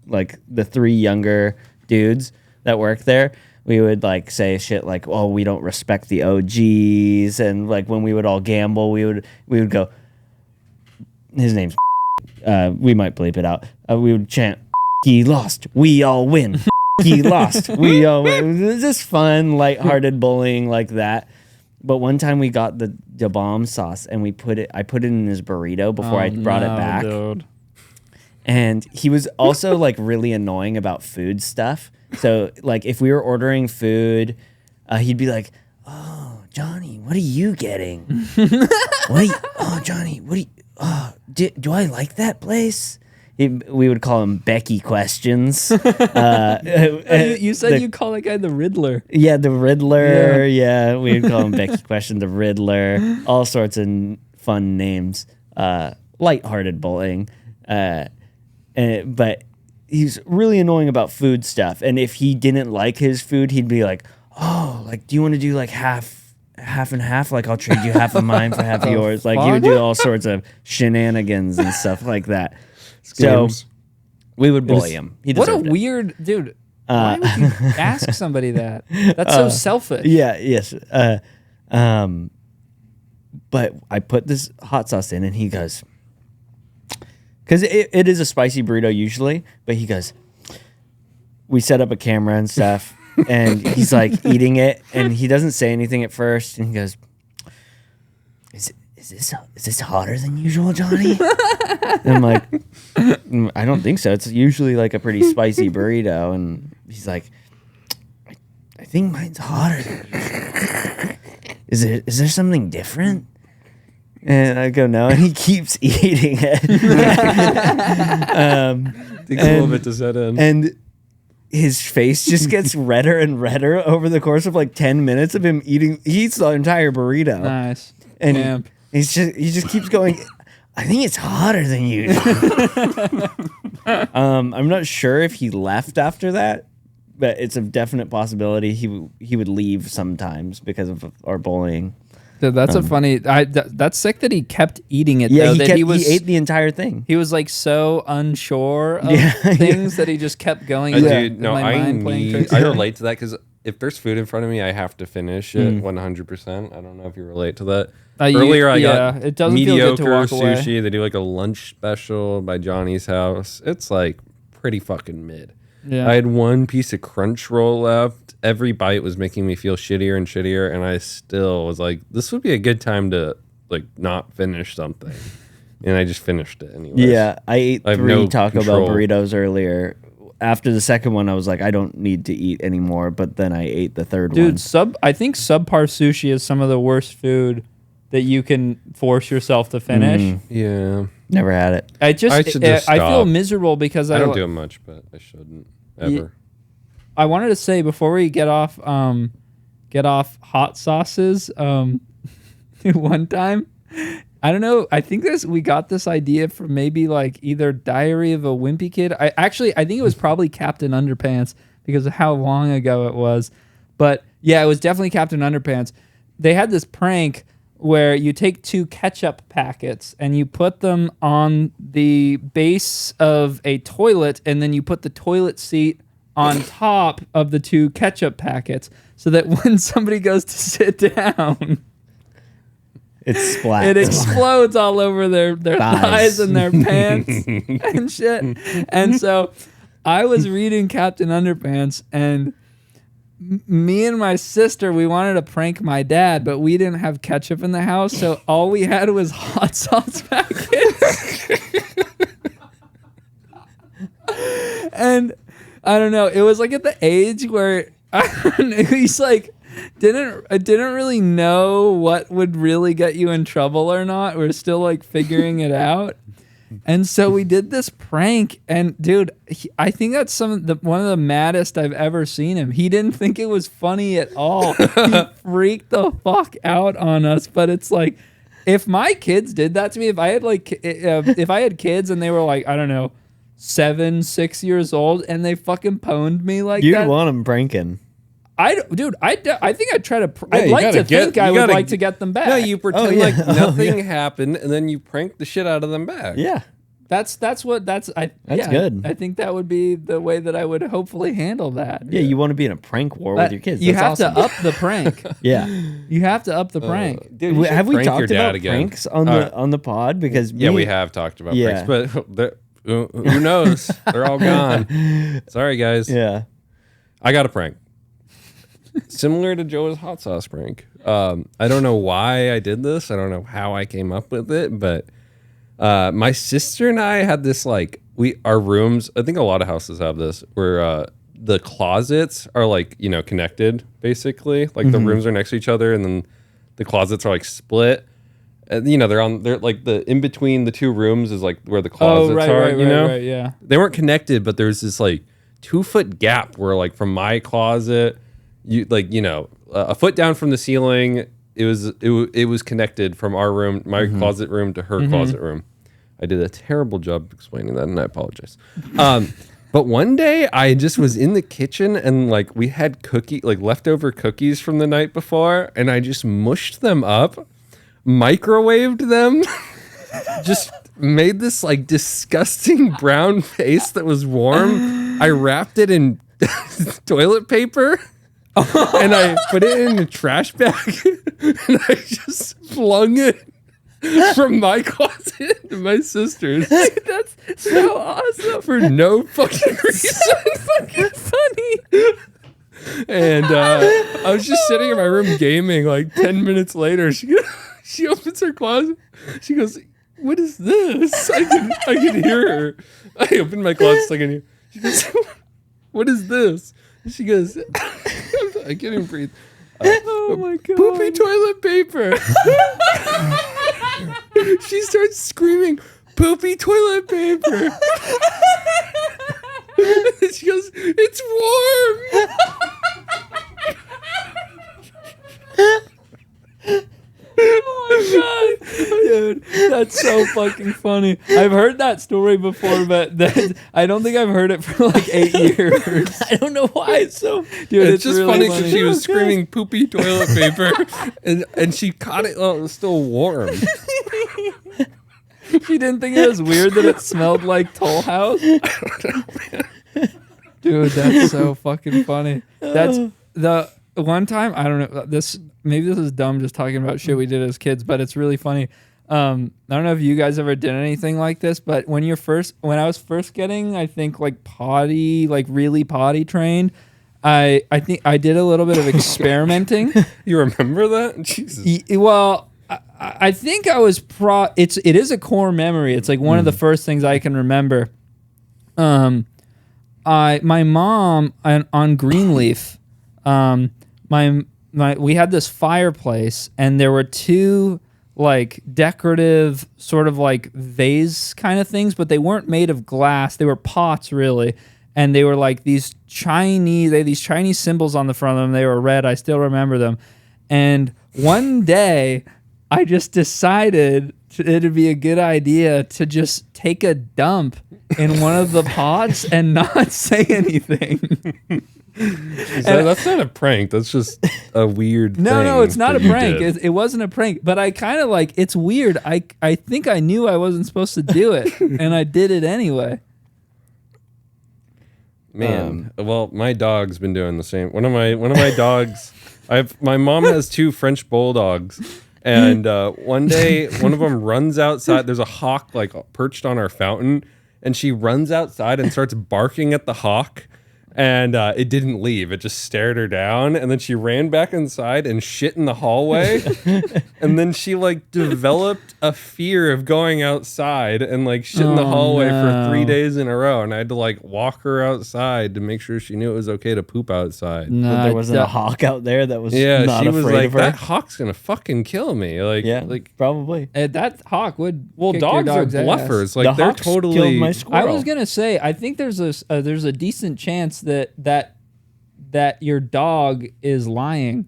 like the three younger dudes that worked there, we would, like, say shit like, oh, we don't respect the OGs, and, like, when we would all gamble, we would go, his name's we might bleep it out, we would chant, he lost, we all win. He lost. We all win. It was just fun, lighthearted bullying like that. But one time we got the Da Bomb sauce, and I put it in his burrito before I brought it back. Dude. And he was also, like, really annoying about food stuff. So, like, if we were ordering food, he'd be like, "Oh, Johnny, what are you getting? Oh, Johnny, do I like that place?" We would call him Becky Questions. You said you call that guy the Riddler. Yeah, the Riddler. Yeah, we would call him Becky Question, the Riddler. All sorts of fun names. Lighthearted bullying. But he's really annoying about food stuff. And if he didn't like his food, he'd be like, "Oh, like, do you want to do, like, half and half? Like, I'll trade you half of mine for half of yours." Like, he would do all sorts of shenanigans and stuff like that. Schemes. So we would bully him. He What a deserved it. weird dude. Why would you ask somebody that? That's so selfish. Yeah, yes. But I put this hot sauce in, and he goes, because it is a spicy burrito usually, but he goes, we set up a camera and stuff, and he's, like, eating it, and he doesn't say anything at first, and he goes, Is this hotter than usual, Johnny? And I'm like, I don't think so. It's usually, like, a pretty spicy burrito. And he's like, I think mine's hotter than usual. Is there something different? And I go, no. And he keeps eating it. Takes a little bit to set in. And his face just gets redder and redder over the course of, like, 10 minutes of him eating. He eats the entire burrito. Nice. And Camp. he just keeps going, I think it's hotter than usual. I'm not sure if he left after that, but it's a definite possibility he would leave sometimes because of our bullying. Dude, that's a funny. That's sick that he kept eating it. Yeah, though, he that ate the entire thing. He was, like, so unsure of things that he just kept going. Dude, no, my mind playing tricks. I relate to that because if there's food in front of me, I have to finish it 100%. I don't know if you relate to that. Earlier, I got it doesn't feel good to mediocre walk away. sushi. They do, like, a lunch special by Johnny's house. It's, like, pretty fucking mid. Yeah. I had one piece of crunch roll left. Every bite was making me feel shittier and shittier, and I still was like, this would be a good time to, like, not finish something. And I just finished it anyway. Yeah, I ate I have 3 no Taco control. Bell burritos earlier. After the second one, I was like, I don't need to eat anymore. But then I ate the third one. Dude, I think subpar sushi is some of the worst food that you can force yourself to finish. Yeah. Never had it. I should just I feel stop. miserable because I don't do it much, but I shouldn't ever. I wanted to say before we get off hot sauces, one time, I don't know, I think we got this idea from maybe, like, either Diary of a Wimpy Kid. I think it was probably Captain Underpants because of how long ago it was. But yeah, it was definitely Captain Underpants. They had this prank where you take 2 ketchup packets and you put them on the base of a toilet, and then you put the toilet seat on top of the 2 ketchup packets so that when somebody goes to sit down, It splats. it explodes all over their thighs and their pants and shit. And so I was reading Captain Underpants, and me and my sister, we wanted to prank my dad, but we didn't have ketchup in the house, so all we had was hot sauce packets. And I don't know, it was like at the age where he's like didn't really know what would really get you in trouble or not. We're still like figuring it out. And so we did this prank, and dude, I think that's one of the maddest I've ever seen him. He didn't think it was funny at all. He freaked the fuck out on us. But it's like, if my kids did that to me, if I had if I had kids and they were like, I don't know, 7, 6 years old, and they fucking pwned me like You'd that, want them pranking. I think I'd try to. I'd like to think I would like to get them back. No, you pretend yeah. like nothing happened, and then you prank the shit out of them back. Yeah. That's good. I think that would be the way that I would hopefully handle that. Yeah, you want to be in a prank war with your kids. You That's have awesome. to up the prank. Yeah. You have to up the prank. Dude, you should Have we prank your talked dad about again. pranks on the pod? Because Yeah, we have talked about Yeah. pranks, but who knows? They're all gone. Sorry, guys. Yeah. I got a prank. Similar to Joe's hot sauce prank. I don't know why I did this. I don't know how I came up with it, but my sister and I had this our rooms. I think a lot of houses have this where the closets are connected basically. Like the rooms are next to each other, and then the closets are split. And, they're like the in between the 2 rooms is like where the closets are. Right, yeah. They weren't connected, but there's this 2-foot gap where from my closet, a foot down from the ceiling, it was connected from our room, my closet room, to her closet room. I did a terrible job explaining that, and I apologize. But one day I just was in the kitchen, and we had leftover cookies from the night before, and I just mushed them up, microwaved them, just made this disgusting brown paste that was warm. I wrapped it in toilet paper. And I put it in a trash bag, and I just flung it from my closet to my sister's. That's so awesome. For no fucking reason. Fucking funny. And I was just sitting in my room gaming. 10 minutes later, she opens her closet. She goes, "What is this?" I can hear her. I opened my closet so I can hear. She goes, "What is this?" She goes, I can't even breathe. Oh my god. Poopy toilet paper. She starts screaming, "Poopy toilet paper." And she goes, "It's warm." Oh my god, dude, that's so fucking funny. I've heard that story before, but I don't think I've heard it for 8 years. I don't know why it's so. Dude, it's just really funny because she was screaming "poopy toilet paper," and she caught it while it was still warm. She didn't think it was weird that it smelled like Toll House. I don't know, man. Dude, that's so fucking funny. That's the one time, I don't know, maybe this is dumb just talking about shit we did as kids, but it's really funny. I don't know if you guys ever did anything like this, but when I was first getting, I think potty, really potty trained, I think I did a little bit of experimenting. You remember that? Jesus. Well, I think I was it is a core memory. It's one of the first things I can remember. My mom on Greenleaf, we had this fireplace, and there were 2 decorative sort of vase kind of things, but they weren't made of glass. They were pots really, and they were these Chinese symbols on the front of them. They were red. I still remember them. And one day I just decided it'd be a good idea to just take a dump in one of the pots and not say anything. That's not a prank. That's just a weird thing. No, it's not a that you prank. did. It wasn't a prank, but I kind of it's weird. I think I knew I wasn't supposed to do it, and I did it anyway. Man, well, my dog's been doing the same. One of my dogs. My mom has 2 French bulldogs, and one day one of them runs outside. There's a hawk like perched on our fountain, and she runs outside and starts barking at the hawk. And it didn't leave. It just stared her down. And then she ran back inside and shit in the hallway. And then she like developed a fear of going outside and like shit in the hallway for 3 days in a row. And I had to like walk her outside to make sure she knew it was okay to poop outside. No, But there wasn't a hawk out there that was not she was afraid like, of her. that hawk's gonna fucking kill me. Like, Yeah, like probably. that hawk would. well, kick your dogs are dog's ass. bluffers. The Like they're hawks killed totally. my I squirrel. was gonna say, I think there's a decent chance that your dog is lying,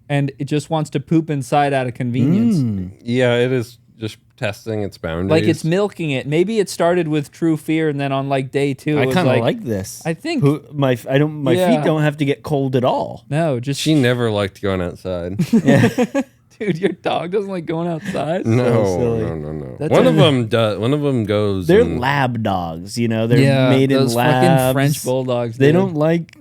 and it just wants to poop inside out of convenience. Yeah, it is just testing its boundaries. Like it's milking it. Maybe it started with true fear, and then on like day 2, I it was kind of like, like this. I think- my Yeah. feet don't have to get cold at all. no, just She never liked going outside. dude, your dog doesn't like going outside. No, silly. no. That's One a- of them does. One of them goes. They're and- lab dogs, you know. They're Yeah, made in those labs. fucking French bulldogs. They dude. don't like.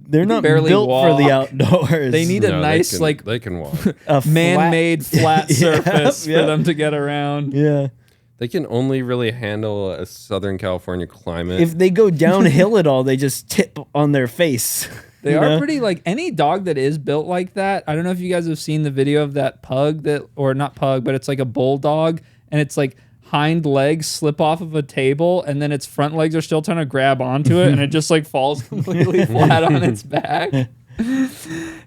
They're not barely built for the walk. outdoors. They need a No, nice they can, like they can walk. a flat- man-made flat Yeah, surface yeah. for them to get around. Yeah. They can only really handle a Southern California climate. If they go downhill at all, they just tip on their face. They you are know? pretty like any dog that is built like that. I don't know if you guys have seen the video of that pug or not pug, but it's like a bulldog, and it's like hind legs slip off of a table, and then its front legs are still trying to grab onto it, and it just like falls completely flat on its back.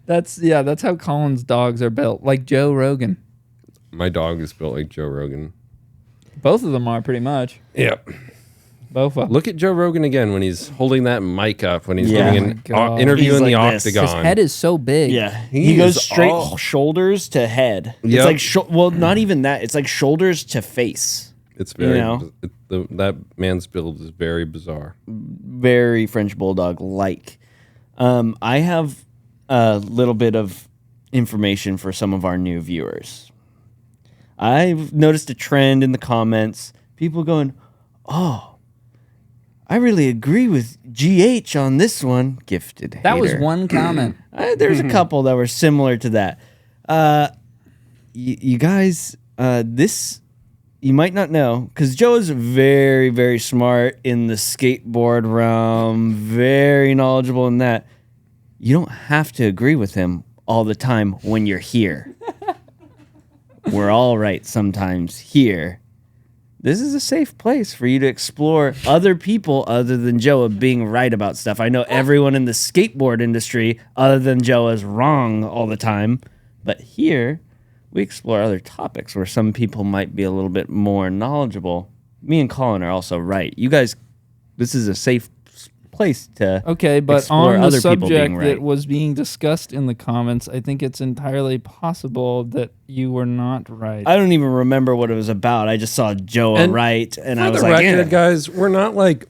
That's how Colin's dogs are built, like Joe Rogan. My dog is built like Joe Rogan. Both of them are pretty much. Yep. Both of them. Look at Joe Rogan again when he's holding that mic up when he's Yeah. giving Oh my an God. interview He's in the like this. His octagon. head is so big. Yeah, He he goes is straight all- shoulders to head. Yep. It's like well, not even that. It's like shoulders to face. It's very. You know? That man's build is very bizarre. Very French bulldog like. I have a little bit of information for some of our new viewers. I've noticed a trend in the comments. People going, "Oh, I really agree with GH on this one." Gifted. That was hater. one comment. There's a couple that were similar to that. You guys, this you might not know because Joe is very, very smart in the skateboard realm, very knowledgeable in that. You don't have to agree with him all the time when you're here. We're all right sometimes here. This is a safe place for you to explore other people other than Joe of being right about stuff. I know everyone in the skateboard industry other than Joe is wrong all the time. But here, we explore other topics where some people might be a little bit more knowledgeable. Me and Colin are also right. You guys, this is a safe place to Okay, but explore on the other people being subject right. that was being discussed in the comments, I think it's entirely possible that you were not right. I don't even remember what it was about. I just saw Joe And right, and For I was the like, record, yeah. guys, we're not like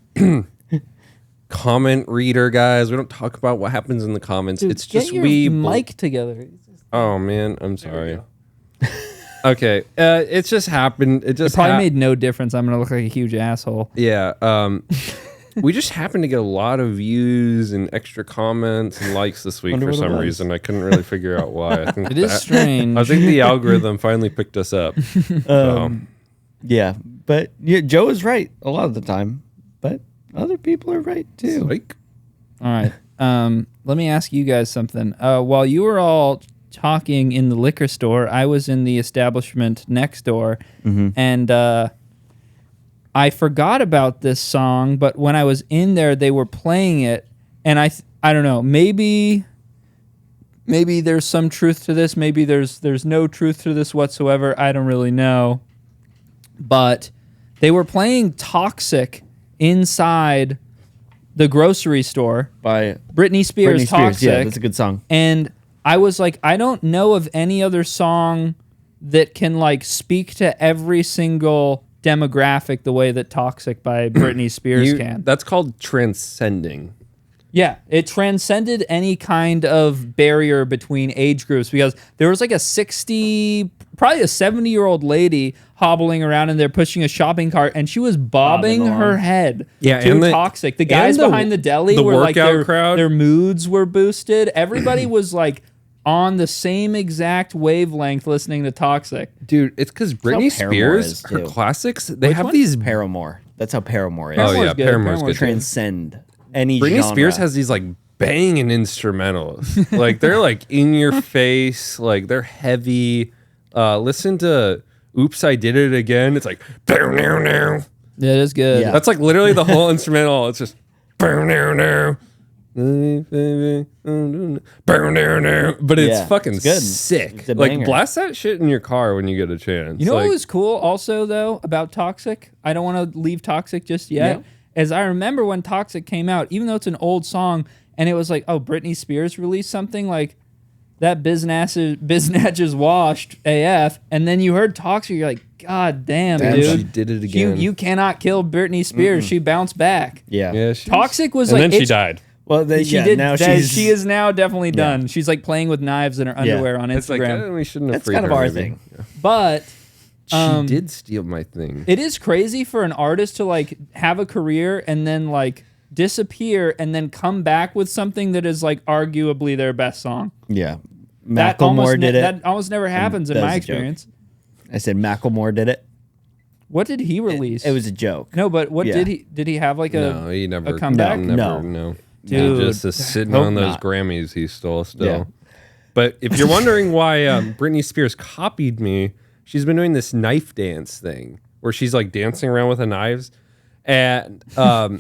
comment reader guys. We don't talk about what happens in the comments. Dude, it's get just your we. mic together. Oh man, I'm sorry. Okay, it's just happened. It It just probably made no difference. I'm gonna look like a huge asshole. Yeah. We just happened to get a lot of views and extra comments and likes this week Wonder for what it some was. reason. I couldn't really figure out why. I think It is strange. I think the algorithm finally picked us up. Yeah, but yeah, Joe is right a lot of the time, but other people are right too. Like, All right. Let me ask you guys something. While you were all talking in the liquor store, I was in the establishment next door, and I forgot about this song. But when I was in there, they were playing it, and I don't know. Maybe there's some truth to this. Maybe there's no truth to this whatsoever. I don't really know. But they were playing "Toxic" inside the grocery store. By Britney Spears, Britney Spears, Toxic. yeah, that's a good song. And I was like, I don't know of any other song that can like speak to every single demographic the way that Toxic by Britney Spears can. that's called transcending. Yeah, it transcended any kind of barrier between age groups because there was like a 60, probably a 70-year-old lady hobbling around and they're pushing a shopping cart and she was bobbing Bobbing her along. head Yeah, to and the- Toxic. The guys and behind the deli the were like workout crowd. their moods were boosted. Everybody was like on the same exact wavelength listening to Toxic. Dude, it's because Britney Paramore Spears, is, her too. classics, they Which have one? these. Paramore. That's how Paramore is. Oh Paramore's yeah, good. Paramore's Paramore's good. too. Transcend any Britney genre. Spears has these like banging instrumentals. Like they're like in your face, like they're heavy. Listen to "Oops, I Did It Again." It's like bow now now. Yeah, it is good. Yeah. That's like literally the whole instrumental. It's just bow now now. But it's Yeah, fucking it's good. sick. It's a Like banger. blast that shit in your car when you get a chance. You know like, what was cool also though about Toxic? I don't want to leave Toxic just yet. As I remember when Toxic came out, even though it's an old song, and it was like, oh, Britney Spears released something like that Biznatch is washed AF, and then you heard Toxic, you're like, God damn, Damn, dude. she did it again. You cannot kill Britney Spears. She bounced back. Yeah. yeah, Toxic was and like then she it's- died. Well, then, She yeah, did. now She is now definitely done. Yeah. She's like playing with knives in her underwear on It's like Instagram. we shouldn't have. That's freed kind of her, our maybe. thing. Yeah. But She did steal my thing. it is crazy for an artist to like have a career and then like disappear and then come back with something that is like arguably their best song. Yeah. That almost Macklemore did it. That almost never happens in that my was a joke. experience. I said Macklemore did it. What did he release? It was a joke. no, but what Yeah. did he have like a No, he never. a comeback? Never, No. no. Dude, he just is sitting hope on those not. Grammys he stole still. Yeah. But if you're wondering why Britney Spears copied me, she's been doing this knife dance thing where she's like dancing around with the knives, and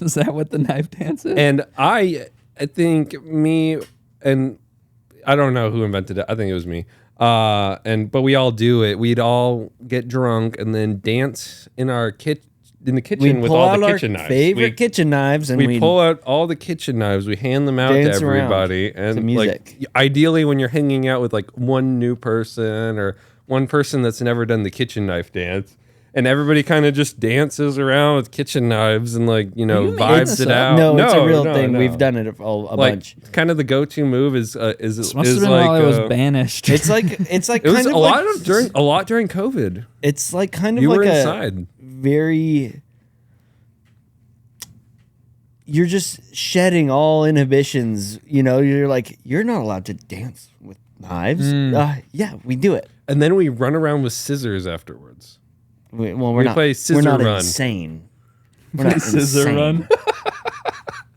is that what the knife dance is? and I think me and I don't know who invented it. I think it was me. But we all do it. We'd all get drunk and then dance in our in the kitchen We with pull all out the our kitchen knives. favorite kitchen knives, and We pull out all the kitchen knives. We hand them out to Dance around everybody, to and music. like ideally, when you're hanging out with like one new person or one person that's never done the kitchen knife dance, and everybody kind of just dances around with kitchen knives and like you making vibes this it up? out. No, it's a real no, thing. no. We've done it a like bunch. kind of the go-to move is This must is have been like while I was uh, banished. It's like it was kind of a like, lot during COVID. It's like kind of You like were a inside. very. You're just shedding all inhibitions. You know, you're like you're not allowed to dance with knives. Yeah, we do it. And then we run around with scissors afterwards. We're We not. play We're scissor not run. insane. We're not Scissor insane.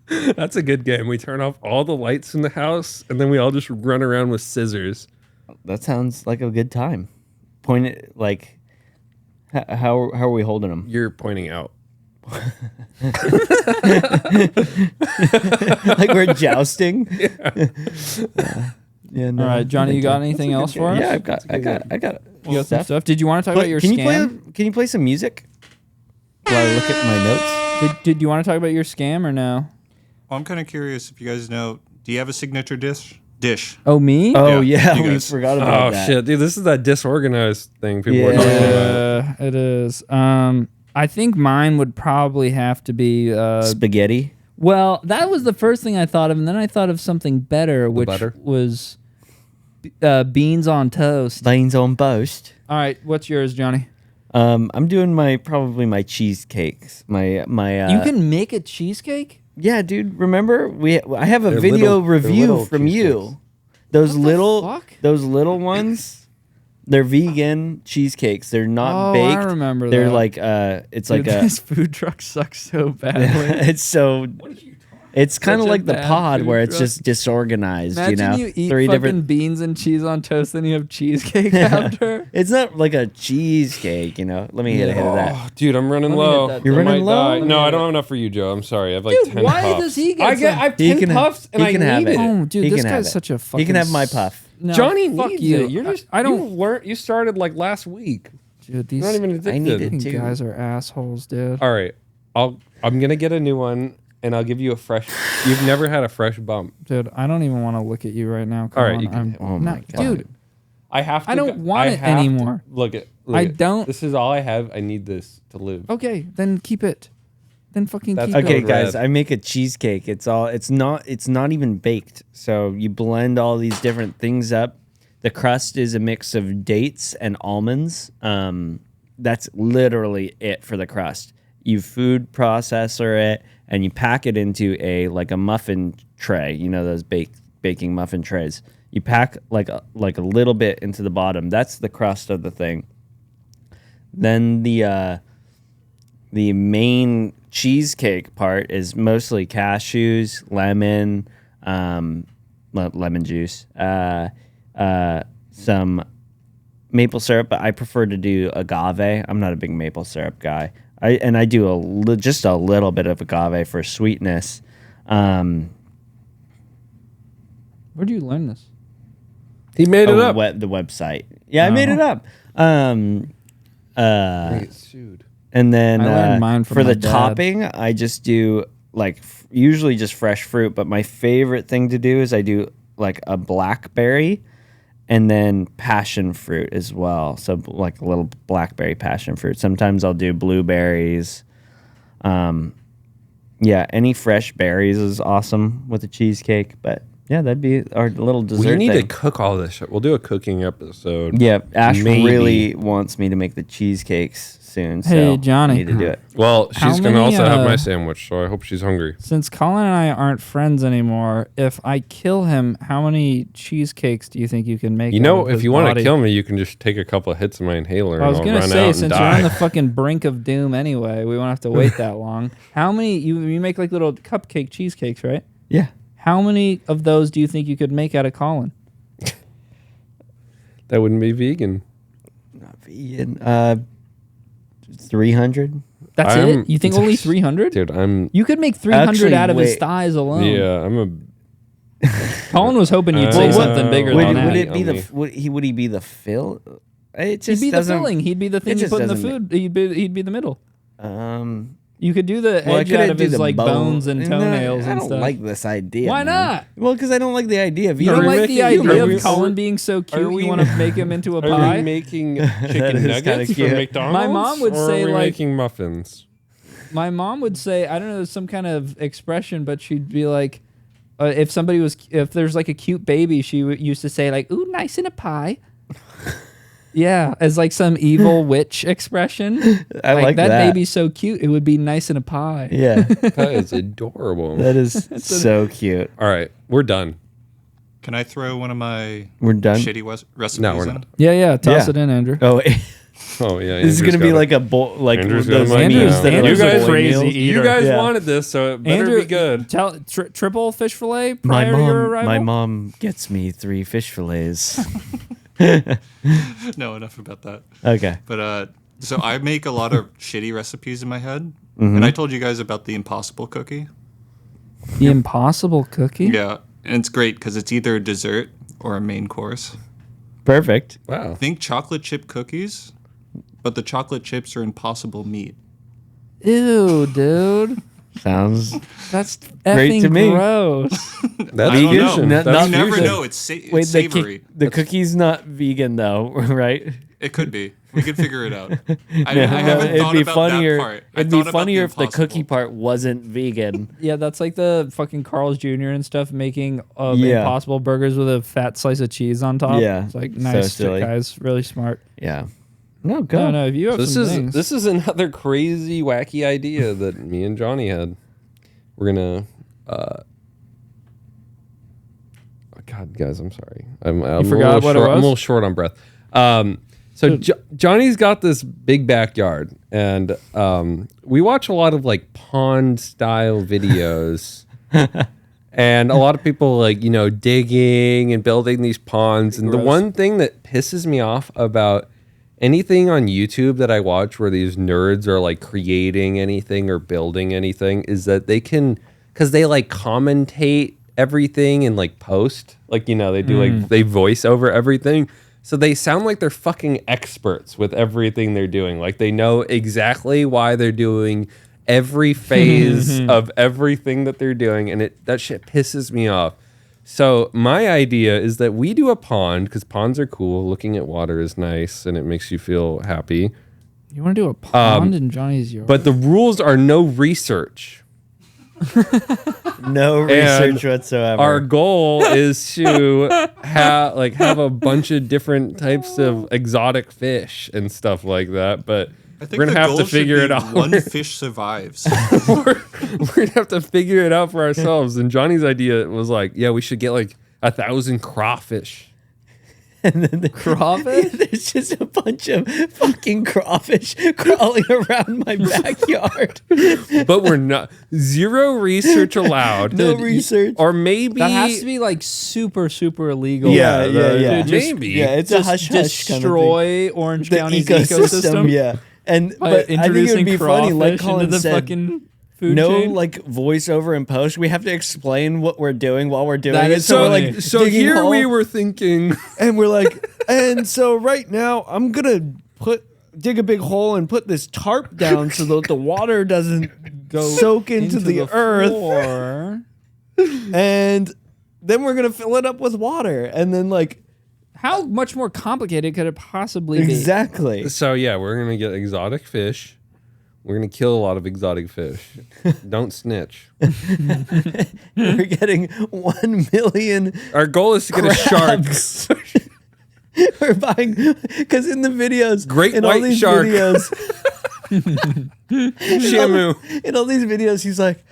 run. That's a good game. We turn off all the lights in the house, and then we all just run around with scissors. That sounds like a good time. Point it like. How are we holding them? You're pointing out. Like we're jousting. Yeah. No, All right, Johnny, you got anything else for us? Yeah, I got You got some stuff. Did you want to talk about your can you scam? can you play some music while I look at my notes? Did you want to talk about your scam or no? Well, I'm kind of curious if you guys know. Do you have a signature dish? Oh, me? Oh Yeah, yeah, you we guys. forgot about Oh that. shit, dude! This is that disorganized thing people are Yeah. talking about. Yeah, it is. I think mine would probably have to be. Spaghetti. Well, that was the first thing I thought of, and then I thought of something better, which butter? was beans on toast. Beans on boast. All right, what's yours, Johnny? I'm doing probably my cheesecakes. My You can make a cheesecake? Yeah, dude. Remember I have a They're video little- they're review little from cheesecakes. you. Those What the little fuck? those little ones. They're vegan cheesecakes. They're not Oh, baked. I remember They're that. like it's Dude, like a this food truck sucks so badly. it's so it's kind of Such a like the bad pod food where it's truck. just disorganized. Imagine you know, you eat three fucking different. beans and cheese on toast, then you have cheesecake after. It's not like a cheesecake, you know. Let me hit a hit of that. Oh, dude, I'm running Let me low. hit that. You're I running might low? die. Let me No, hit I don't it. have enough for you, Joe. I'm sorry. I have like Dude, 10 why puffs. does he get I some? have He 10 can have- puffs and he I can have need it. Oh, dude, He this can have guy's it. such a fucking. He can have my puff. No, Johnny fuck needs you. it. You're just I don't. you started like last week. Dude, these You're not even addicted. I need it. fucking too. guys are assholes, dude. All right. I'm gonna get a new one and I'll give you a fresh. You've never had a fresh bump. Dude, I don't even want to look at you right now. Come All right, on, you can- I'm- Oh my not- God. dude. I have to. I don't want it have to- anymore. Look at. I don't- This is all I have. I need this to live. Okay, then keep it. Then fucking That's keep Okay, going. guys, red. I make a cheesecake. It's not even baked. So you blend all these different things up. The crust is a mix of dates and almonds. That's literally it for the crust. You food processor it and you pack it into a muffin tray. You know those baking muffin trays. You pack like a little bit into the bottom. That's the crust of the thing. Then the main cheesecake part is mostly cashews, lemon, lemon juice, some maple syrup, but I prefer to do agave. I'm not a big maple syrup guy. I do just a little bit of agave for sweetness. Where'd you learn this? He made it up. The website. Yeah, I made it up. Get sued. And then I learned mine from for my the dad. topping, I just do usually just fresh fruit. But my favorite thing to do is I do like a blackberry and then passion fruit as well. So like a little blackberry passion fruit. Sometimes I'll do blueberries. Yeah, any fresh berries is awesome with a cheesecake. But yeah, that'd be our little dessert. We need thing. to cook all this shit. We'll do a cooking episode. Yeah, Ash Maybe. really wants me to make the cheesecakes soon. Hey, so Johnny. I need to do it. Well, How she's going to many, also have my sandwich, so I hope she's hungry. Since Colin and I aren't friends anymore, if I kill him, how many cheesecakes do you think you can make? You out know, of if his you want to body? kill me, you can just take a couple of hits of my inhaler I was and I'll gonna run say, out and since you're on die. the fucking brink of doom anyway, we won't have to wait that long. How many you make like little cupcake cheesecakes, right? Yeah. How many of those do you think you could make out of Colin? That wouldn't be vegan. Not vegan. 300. That's I'm- it? You think only 300? Dude, I'm... You could make 300 Actually, out of his wait. thighs alone. Yeah, I'm a... Colin was hoping you'd say Well, something bigger Would, than on that. would it be Only. would he be the fill? It He'd just be the doesn't. filling. He'd be the thing you just put in the doesn't food. He'd be the middle. You could do the Well, I edge couldn't out of do his the like bones and No, toenails I and don't stuff. like this idea. Why man. not? Well, because I don't like the idea of You don't Are we like the making- idea are we- of Colin being so cute? are we- You want to make him into a Are we pie? making That chicken is nuggets kinda from cute. McDonald's? My mom would or say, are we like- making muffins? My mom would say, I don't know, some kind of expression, but she'd be like, if there's like a cute baby, she used to say like, "Ooh, nice in a pie." Yeah, as like some evil witch expression. I like that that. baby's so cute. It would be nice in a pie. Yeah, That is adorable. that is so cute. All right, we're done. Can I throw one of my We're done. shitty recipes No, we're in? not. Yeah. Toss Yeah. it in, Andrew. Oh, Oh yeah, this is gonna be like a bowl, like Andrew's those gonna make meals now. that are Andrew's like a boy crazy meals. eater. You guys Yeah. wanted this, so it better Andrew, be good. Tell triple fish fillet My prior to your arrival. my mom gets me 3 fish fillets. No, enough about that. Okay. But so I make a lot of shitty recipes in my head, Mm-hmm. and I told you guys about the impossible cookie. The Impossible Cookie. Yeah, and it's great because it's either a dessert or a main course. Perfect. Wow. Think chocolate chip cookies, but the chocolate chips are impossible meat. Ew, dude. Sounds That's Great effing to me. gross. That's I don't know. fusion. Not- That's not You never fusion. know. It's wait. savory. The cookie's not vegan though, right? It could be. We could figure it out. I No, haven't it'd thought be about funnier. that part. I It'd be thought about funnier if the impossible. cookie part wasn't vegan. Yeah, that's like the fucking Carl's Jr. and stuff making Yeah. Impossible burgers with a fat slice of cheese on top. Yeah, It's like, so nice, silly. guys. Really smart. Yeah. No, go. No, if you have This some is things. this is another crazy, wacky idea that me and Johnny had. We're gonna. God, guys, I'm sorry. I'm a forgot little what it short, I'm a was? little short on breath. So Johnny's got this big backyard, and we watch a lot of like pond style videos. And a lot of people like, digging and building these ponds. And the Gross. one thing that pisses me off about anything on YouTube that I watch where these nerds are like creating anything or building anything is that they can, because they like commentate everything and like post, like, they do like, they voice over everything. So they sound like they're fucking experts with everything they're doing. Like they know exactly why they're doing every phase of everything that they're doing, and that shit pisses me off. So my idea is that we do a pond, because ponds are cool. Looking at water is nice, and it makes you feel happy. You want to do a pond in Johnny's yard? But the rules are no research. No research whatsoever. Our goal is to have a bunch of different types of exotic fish and stuff like that. But I think we're gonna the have goal to should figure be it out. One fish survives. we're gonna have to figure it out for ourselves. And Johnny's idea was like, yeah, we should get like 1,000 crawfish. And then crawfish? There's just a bunch of fucking crawfish crawling around my backyard. But we're not zero research allowed. No research. Or maybe that has to be like super, super illegal. Yeah. Dude, maybe. Yeah, it's a hush hush destroy Orange the County's ecosystem. Yeah. And By but I think it would introducing be funny, like crawfish Colin into the said, fucking food no chain. like voiceover in post. We have to explain what we're doing while we're doing That it. is So we're funny. like So digging here hole, we were thinking. and we're like, and so right now I'm gonna dig a big hole and put this tarp down so that the water doesn't go soak into the earth, floor. and then we're gonna fill it up with water, and then like How much more complicated could it possibly be? exactly. So yeah, we're gonna get exotic fish. We're gonna kill a lot of exotic fish. Don't snitch. We're getting 1 million. Our goal is to get a shark. crabs. We're buying because in the videos, Great in all white these shark. videos, Shamu. in all these videos, he's like,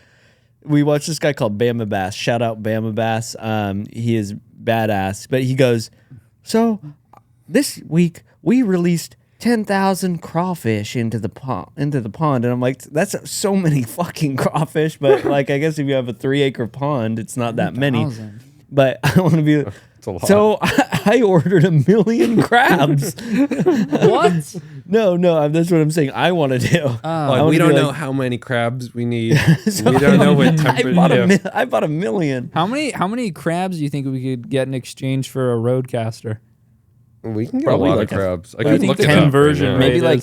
we watch this guy called Bama Bass. Shout out Bama Bass. He is badass. But he goes, so this week we released 10,000 crawfish into the pond. And I'm like, that's so many fucking crawfish. But like, I guess if you have a 3-acre pond, it's not that many. 1,000. But I want to be. It's a lot. So I ordered 1 million crabs. What? No, that's what I'm saying. I want to do. I Like, wanna we be don't like- know how many crabs we need. So we don't know what I temperature. bought, yeah. I bought 1 million. How many crabs do you think we could get in exchange for a Roadcaster? We can get Probably a lot like of a- crabs. I I could think look the it up conversion right now. rate Maybe like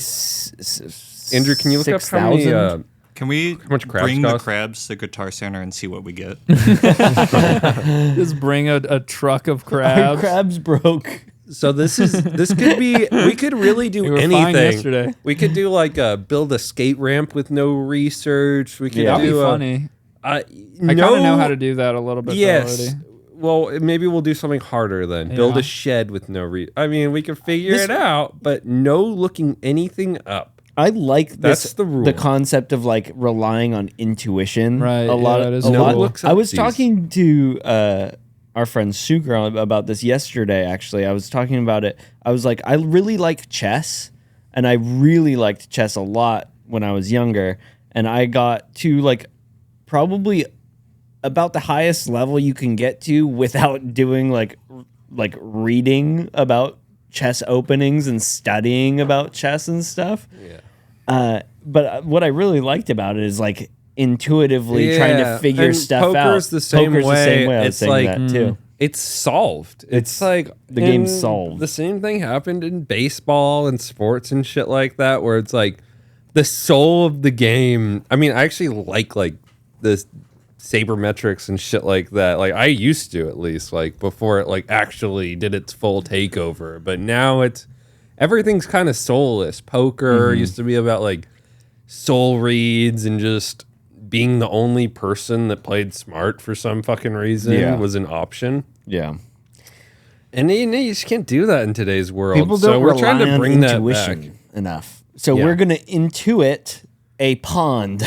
Andrew, can you look up how many? 6,000? Can we much crabs bring the cost? crabs to Guitar Center and see what we get? Just bring a truck of Our crabs. crabs broke. So this could be. We could really do We were fine anything. yesterday. We could do like build a skate ramp with no research. We could Yeah. That'd be do funny. I no, kind of know how to do that a little bit Yes. already. Well, maybe we'll do something harder then. Build Yeah. a shed with no I mean, we can figure it out, but no looking anything up. I like this, That's the rule. the concept of like relying on intuition. Right, A lot. yeah, it is a cool. lot. Looks I up was these. talking to our friend Sugar about this yesterday. Actually, I was talking about it. I was like, I really like chess, and I really liked chess a lot when I was younger. And I got to like probably about the highest level you can get to without doing like reading about chess openings and studying about chess and stuff. Yeah. But what I really liked about it is like intuitively trying to figure and stuff out. poker's the same way. I was It's saying like that too. It's solved. It's like the game's and solved. The same thing happened in baseball and sports and shit like that, where it's like the soul of the game. I mean, I actually like the sabermetrics and shit like that. Like I used to, at least, like before it like actually did its full takeover. But now it's everything's kind of soulless. Poker used to be about like soul reads and just being the only person that played smart for some fucking reason was an option. Yeah. And you just can't do that in today's world. People don't so we're rely trying to on bring that intuition back. enough. So Yeah. we're gonna intuit a pond.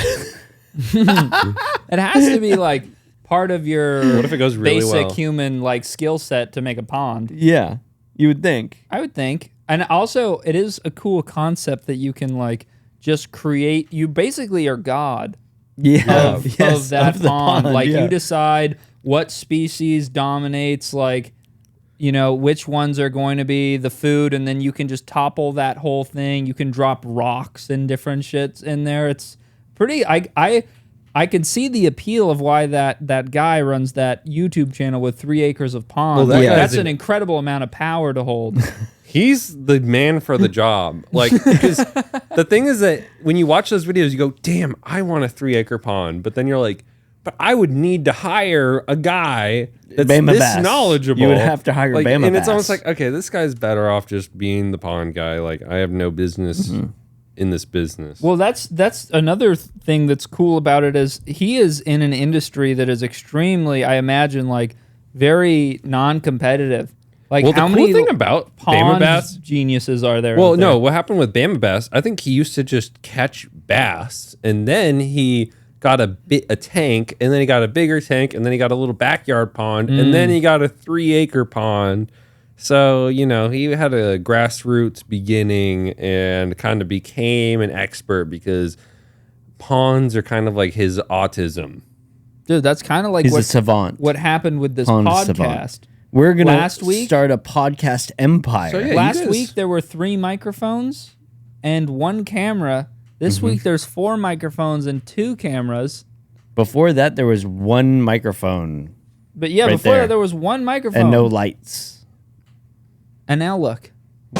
It has to be like part of your What if it goes really basic well? human like skill set to make a pond. Yeah, you would think. I would think. And also it is a cool concept that you can like just create. You basically are God Yeah, of yes, that of the pond. Like yeah. you decide what species dominates, like, you know, which ones are going to be the food, and then you can just topple that whole thing. You can drop rocks and different shits in there. It's pretty. I could see the appeal of why that guy runs that YouTube channel with 3 acres of pond. Well, that Like, guy's that's an- an incredible amount of power to hold. He's the man for the job. Like, because the thing is that when you watch those videos, you go, damn, I want a 3-acre pond. But then you're like, but I would need to hire a guy that's Bama this Bass. knowledgeable. You would have to hire like, Bama And it's almost Bass. like, okay, this guy's better off just being the pond guy. Like, I have no business in this business. Well, that's another thing that's cool about it is he is in an industry that is extremely, I imagine, like very non-competitive. Like well, how the cool many thing about Bama pond Bass, geniuses are there? well, out there? no, what happened with Bama Bass? I think he used to just catch bass, and then he got a tank, and then he got a bigger tank, and then he got a little backyard pond, and then he got a 3-acre pond. So, you know, he had a grassroots beginning and kind of became an expert because ponds are kind of like his autism. Dude, that's kind of like He's a savant. what happened with this Pond podcast. savant. We're gonna Last week- start a podcast empire. So, yeah, Last you guys- week there were 3 microphones and 1 camera. This week there's 4 microphones and 2 cameras. Before that, there was 1 microphone But yeah, Right before there. that there was 1 microphone. and no lights. And now look.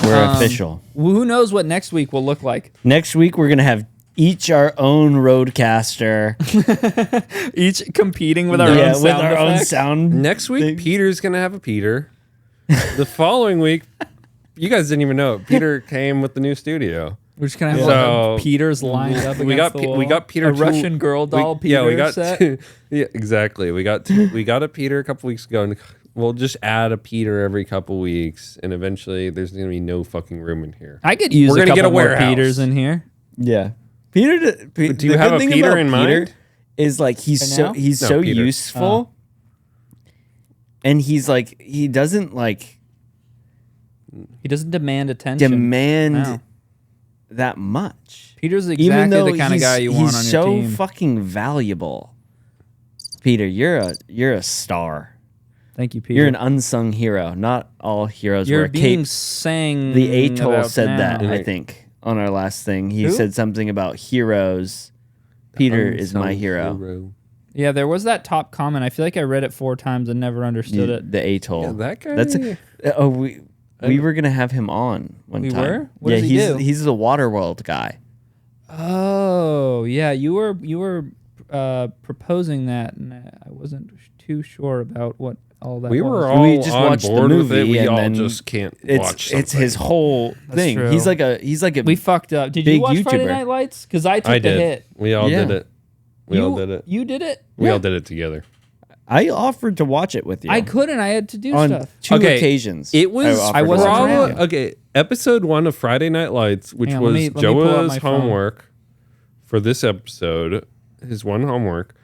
We're official. Who knows what next week will look like? Next week, we're gonna have each our own Roadcaster. Each competing with our yeah, own with sound our own effects. sound. Next week, thing. Peter's going to have a Peter. The following week, you guys didn't even know it. Peter came with the new studio. We're just gonna have So, like Peters lined up against we got the Pe- wall. we got Peter a two- Russian girl doll Peter yeah, we got set. yeah, exactly. We got a Peter a couple weeks ago, and we'll just add a Peter every couple weeks, and eventually there's gonna be no fucking room in here. I could use We're a gonna couple get a more warehouse. Peters in here. Yeah, Peter. Do you have a Peter in mind? Is like he's For so now? he's No, so Peter. useful, and he's like he doesn't like He doesn't demand attention. demand No. that much. Peter's Even exactly though the kind of he's- guy you want on he's your so team. fucking valuable. Peter, you're a star. Thank you, Peter. You're an unsung hero. Not all heroes You're wear being capes. sang. The Atoll about said now. that, I think, on our last thing. He Who? said something about heroes. Peter is my Unsung hero. Yeah, there was that top comment. I feel like I read it 4 times and never understood it. The Atoll. Yeah, that guy. That's we were gonna have him on one We time. were? What yeah, does he he's do? he's the Waterworld guy. Oh, yeah, you were proposing that, and I wasn't too sure about what all that. We was. were all We just on watched the board with it. movie We and all then just can't watch It's his something. whole thing. true. He's like a We fucked up. Did you Big watch Friday YouTuber. Night Lights? Because I took I the did. hit. We all Yeah. did it. We all did it. You did it. We all did it together. I offered to watch it with you. I couldn't. I had to do on stuff. 2 Okay, occasions. It was offered I to wasn't watch it around. with you. okay. Episode 1 of Friday Night Lights, which Hang on, let was me pull up Joa's my phone. homework for this episode. His one homework.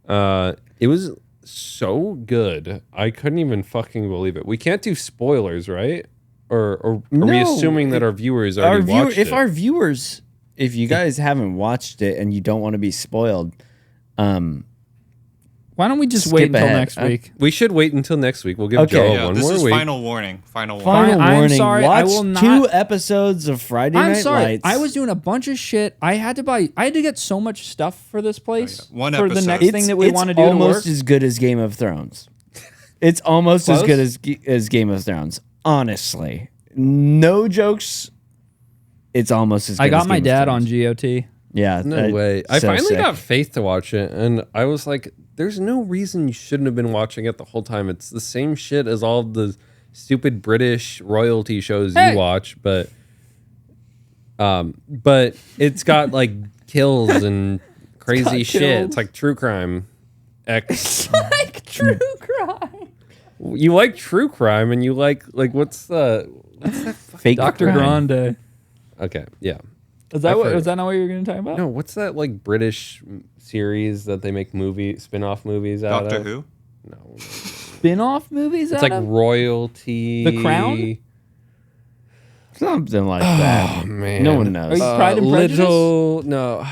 It was so good. I couldn't even fucking believe it. We can't do spoilers, right? Or are we No, assuming that our viewers already watched it? If our viewers, if you guys haven't watched it and you don't want to be spoiled, Why don't we just Skip wait until ahead. next week? We should wait until next week. We'll give Okay. Joa Yeah, one this more is week. final warning. Final warning. final I'm warning. sorry, I watch will not- 2 episodes of Friday I'm Night sorry. Lights. I was doing a bunch of shit. I had to get so much stuff for this place. One for the episode. next thing that we want to do to work. almost as good as Game of Thrones. It's almost as Close? good as Game of Thrones. Honestly, no jokes. It's almost as good I got as my Game of dad Thrones. on GOT. Yeah, No way. I so finally sick. got Faith to watch it, and I was like, there's no reason you shouldn't have been watching it the whole time. It's the same shit as all the stupid British royalty shows Hey. you watch, but it's got like kills and crazy got shit. kills. It's like true crime. X. Like true crime. You like true crime, and you like what's that Fake Dr. crime. Grande. Okay, yeah. Is that I've what? heard Is that not what you were going to talk about? No, what's that like British series that they make spin-off movies out Doctor of? Who? No. Spin-off movies. It's out like of? royalty. The Crown? Something like that. Oh man, No one knows. Are you Pride and Prejudice? No.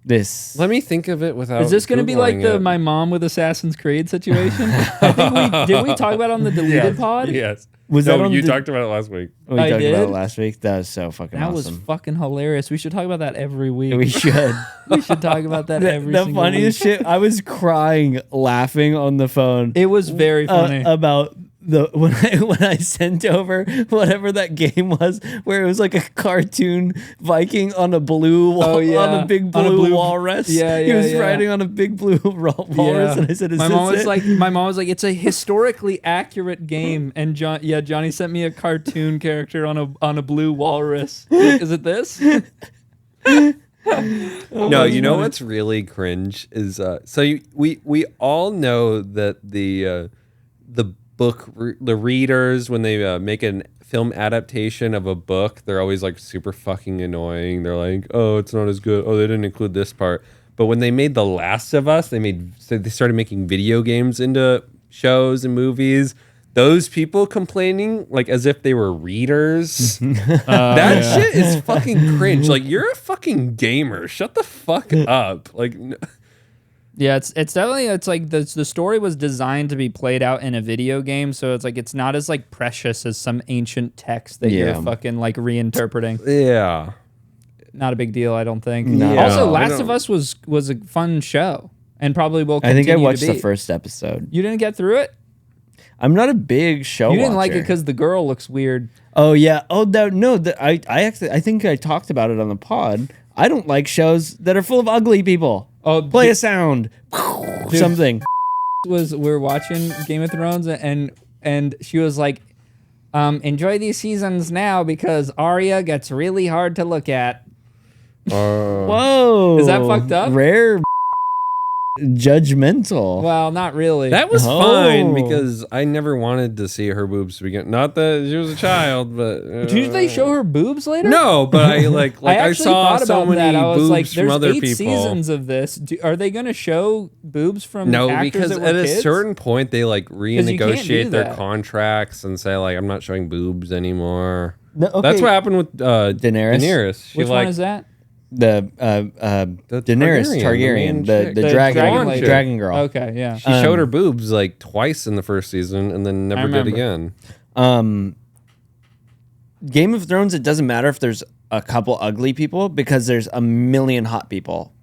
This. Let me think of it without. Is this going to be like Googling the it. my mom with Assassin's Creed situation? I think did we talk about it on the deleted pod? Yes. Was No, that on you the- talked about it last week. We I talked about did? it last week. That was so fucking That was awesome. fucking hilarious. We should talk about that every week. We should. We should talk about that every The single funniest week. shit. I was crying, laughing on the phone. It was very funny. About when I sent over whatever that game was, where it was like a cartoon Viking on a blue Oh, yeah. on a big On a blue blue- walrus. Yeah, He yeah, was yeah. riding on a big blue walrus, and I said, my mom was like, it's a historically accurate game, and Johnny sent me a cartoon character on a blue walrus. Like, is it this? No, you know what's really cringe is we all know that the the readers, when they make a film adaptation of a book, they're always like super fucking annoying. They're like, oh, it's not as good. Oh, they didn't include this part. But when they made The Last of Us, they started making video games into shows and movies. Those people complaining like as if they were readers. That shit is fucking cringe. Like, you're a fucking gamer. Shut the fuck up. Like, Yeah, it's definitely, it's like the story was designed to be played out in a video game, so it's like it's not as like precious as some ancient text that you're fucking like reinterpreting. yeah. Not a big deal, I don't think. No. Also, I Last don't- of Us was a fun show, and probably will I continue think I watched to be. the first episode. You didn't get through it? I'm not a big show You didn't like it watcher. because the girl looks weird. Oh yeah. Oh no. I think I talked about it on the pod. I don't like shows that are full of ugly people. Oh, Play a sound. Something. We're watching Game of Thrones, and she was like, enjoy these seasons now because Arya gets really hard to look at. Whoa. Is that fucked up? Rare judgmental. Well, not really. That was Oh. fine because I never wanted to see her boobs to begin. Not that she was a child, but Did they show her boobs later? No, but I like I I actually saw thought so about many that. I was boobs like, from "There's other 8 people. seasons of this. Are they going to show boobs from No, actors because that were at a kids?" certain point they like do renegotiate their that. contracts and say like, I'm not showing boobs anymore. No, okay. That's what happened with Daenerys? Daenerys. She Which like one is that? The Daenerys Targaryen, Targaryen, the main the chick. dragon chick. dragon girl. Okay, yeah. she showed her boobs like twice in the first season and then never did remember. again. Game of Thrones, it doesn't matter if there's a couple ugly people because there's a million hot people.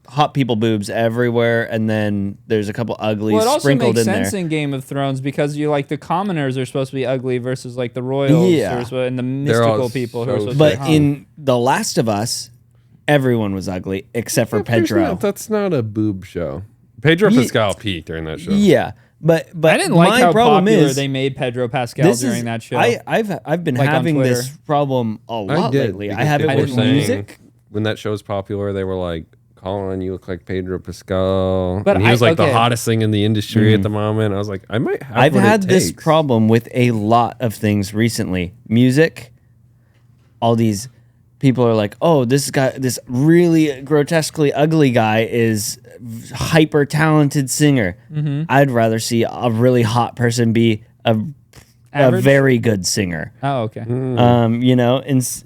Hot people boobs everywhere, and then there's a couple uglies Well, it also sprinkled makes in sense there. in Game of Thrones because you like the commoners are supposed to be ugly versus like the royals Yeah. and the They're all mystical people who are so supposed But to be hot. in The Last of Us, everyone was ugly except for Pedro. That's not a boob show. Pedro Ye- Pascal peaked during that show. Yeah, but I didn't like my how problem popular is they made Pedro Pascal during that show. I've been Like on having this Twitter. problem a lot lately. I because have it people with were saying music. when that show was popular, they were like, Colin, you look like Pedro Pascal. But and he was like okay. the hottest thing in the industry at the moment. I was like, I might have I've what had it this takes. problem with a lot of things recently. Music, all these people are like, "Oh, this really grotesquely ugly guy is hyper talented singer." Mm-hmm. I'd rather see a really hot person be a Average? very good singer. Oh, okay. You know, and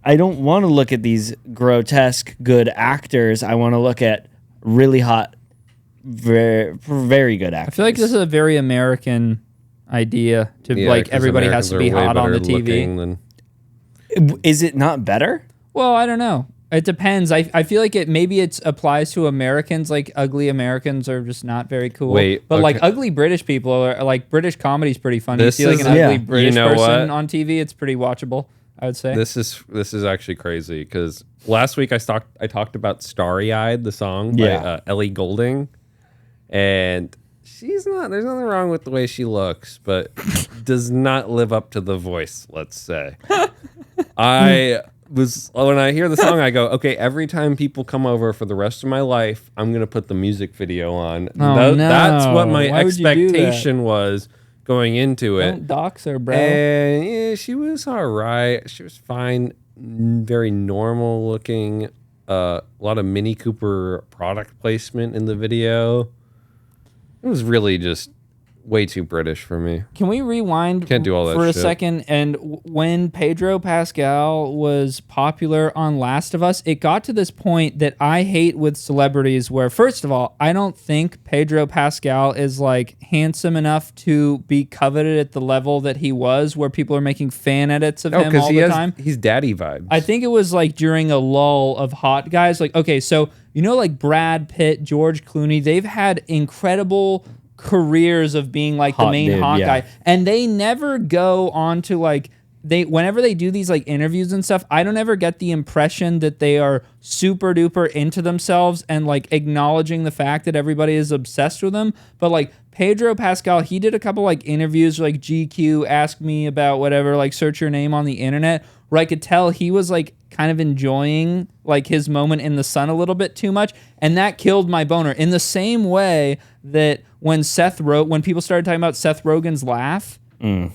I don't want to look at these grotesque good actors. I want to look at really hot, very good I actors. feel like this is a very American idea to Yeah, like 'cause everybody has Americans to are be way hot on the better TV. looking than- Is it not better? Well, I don't know. It depends. I feel like maybe it applies to Americans. Like ugly Americans are just not very cool. Wait, but like okay. ugly British people are like British comedy's pretty funny. This you see like is- an ugly yeah. British You know person what? on TV, it's pretty watchable. I would say. This is actually crazy because last week I talked about Starry Eyed, the song Yeah. by Ellie Goulding, and she's not. There's nothing wrong with the way she looks, but does not live up to the voice. Let's say. When I hear the song, I go, okay. Every time people come over for the rest of my life, I'm gonna put the music video on. Oh, That's what no. my Why would you do that? expectation was going into it. Don't dox her, bro. And yeah, she was all right. She was fine. Very normal looking. A lot of Mini Cooper product placement in the video. It was really just way too British for me. Can we rewind Can't do all that for a shit. second? And when Pedro Pascal was popular on Last of Us, it got to this point that I hate with celebrities where, first of all, I don't think Pedro Pascal is like handsome enough to be coveted at the level that he was, where people are making fan edits of him all the time. He's daddy vibes. I think it was like during a lull of hot guys. Like, okay, so you know, like Brad Pitt, George Clooney, they've had incredible careers of being like the Hot main dude, hot yeah. guy, and they never go on to like whenever they do these like interviews and stuff, I don't ever get the impression that they are super duper into themselves and like acknowledging the fact that everybody is obsessed with them. But like Pedro Pascal, he did a couple like interviews like GQ, Ask Me About Whatever, like search your name on the internet, where I could tell he was like kind of enjoying like his moment in the sun a little bit too much, and that killed my boner. In the same way that when people started talking about Seth Rogen's laugh, and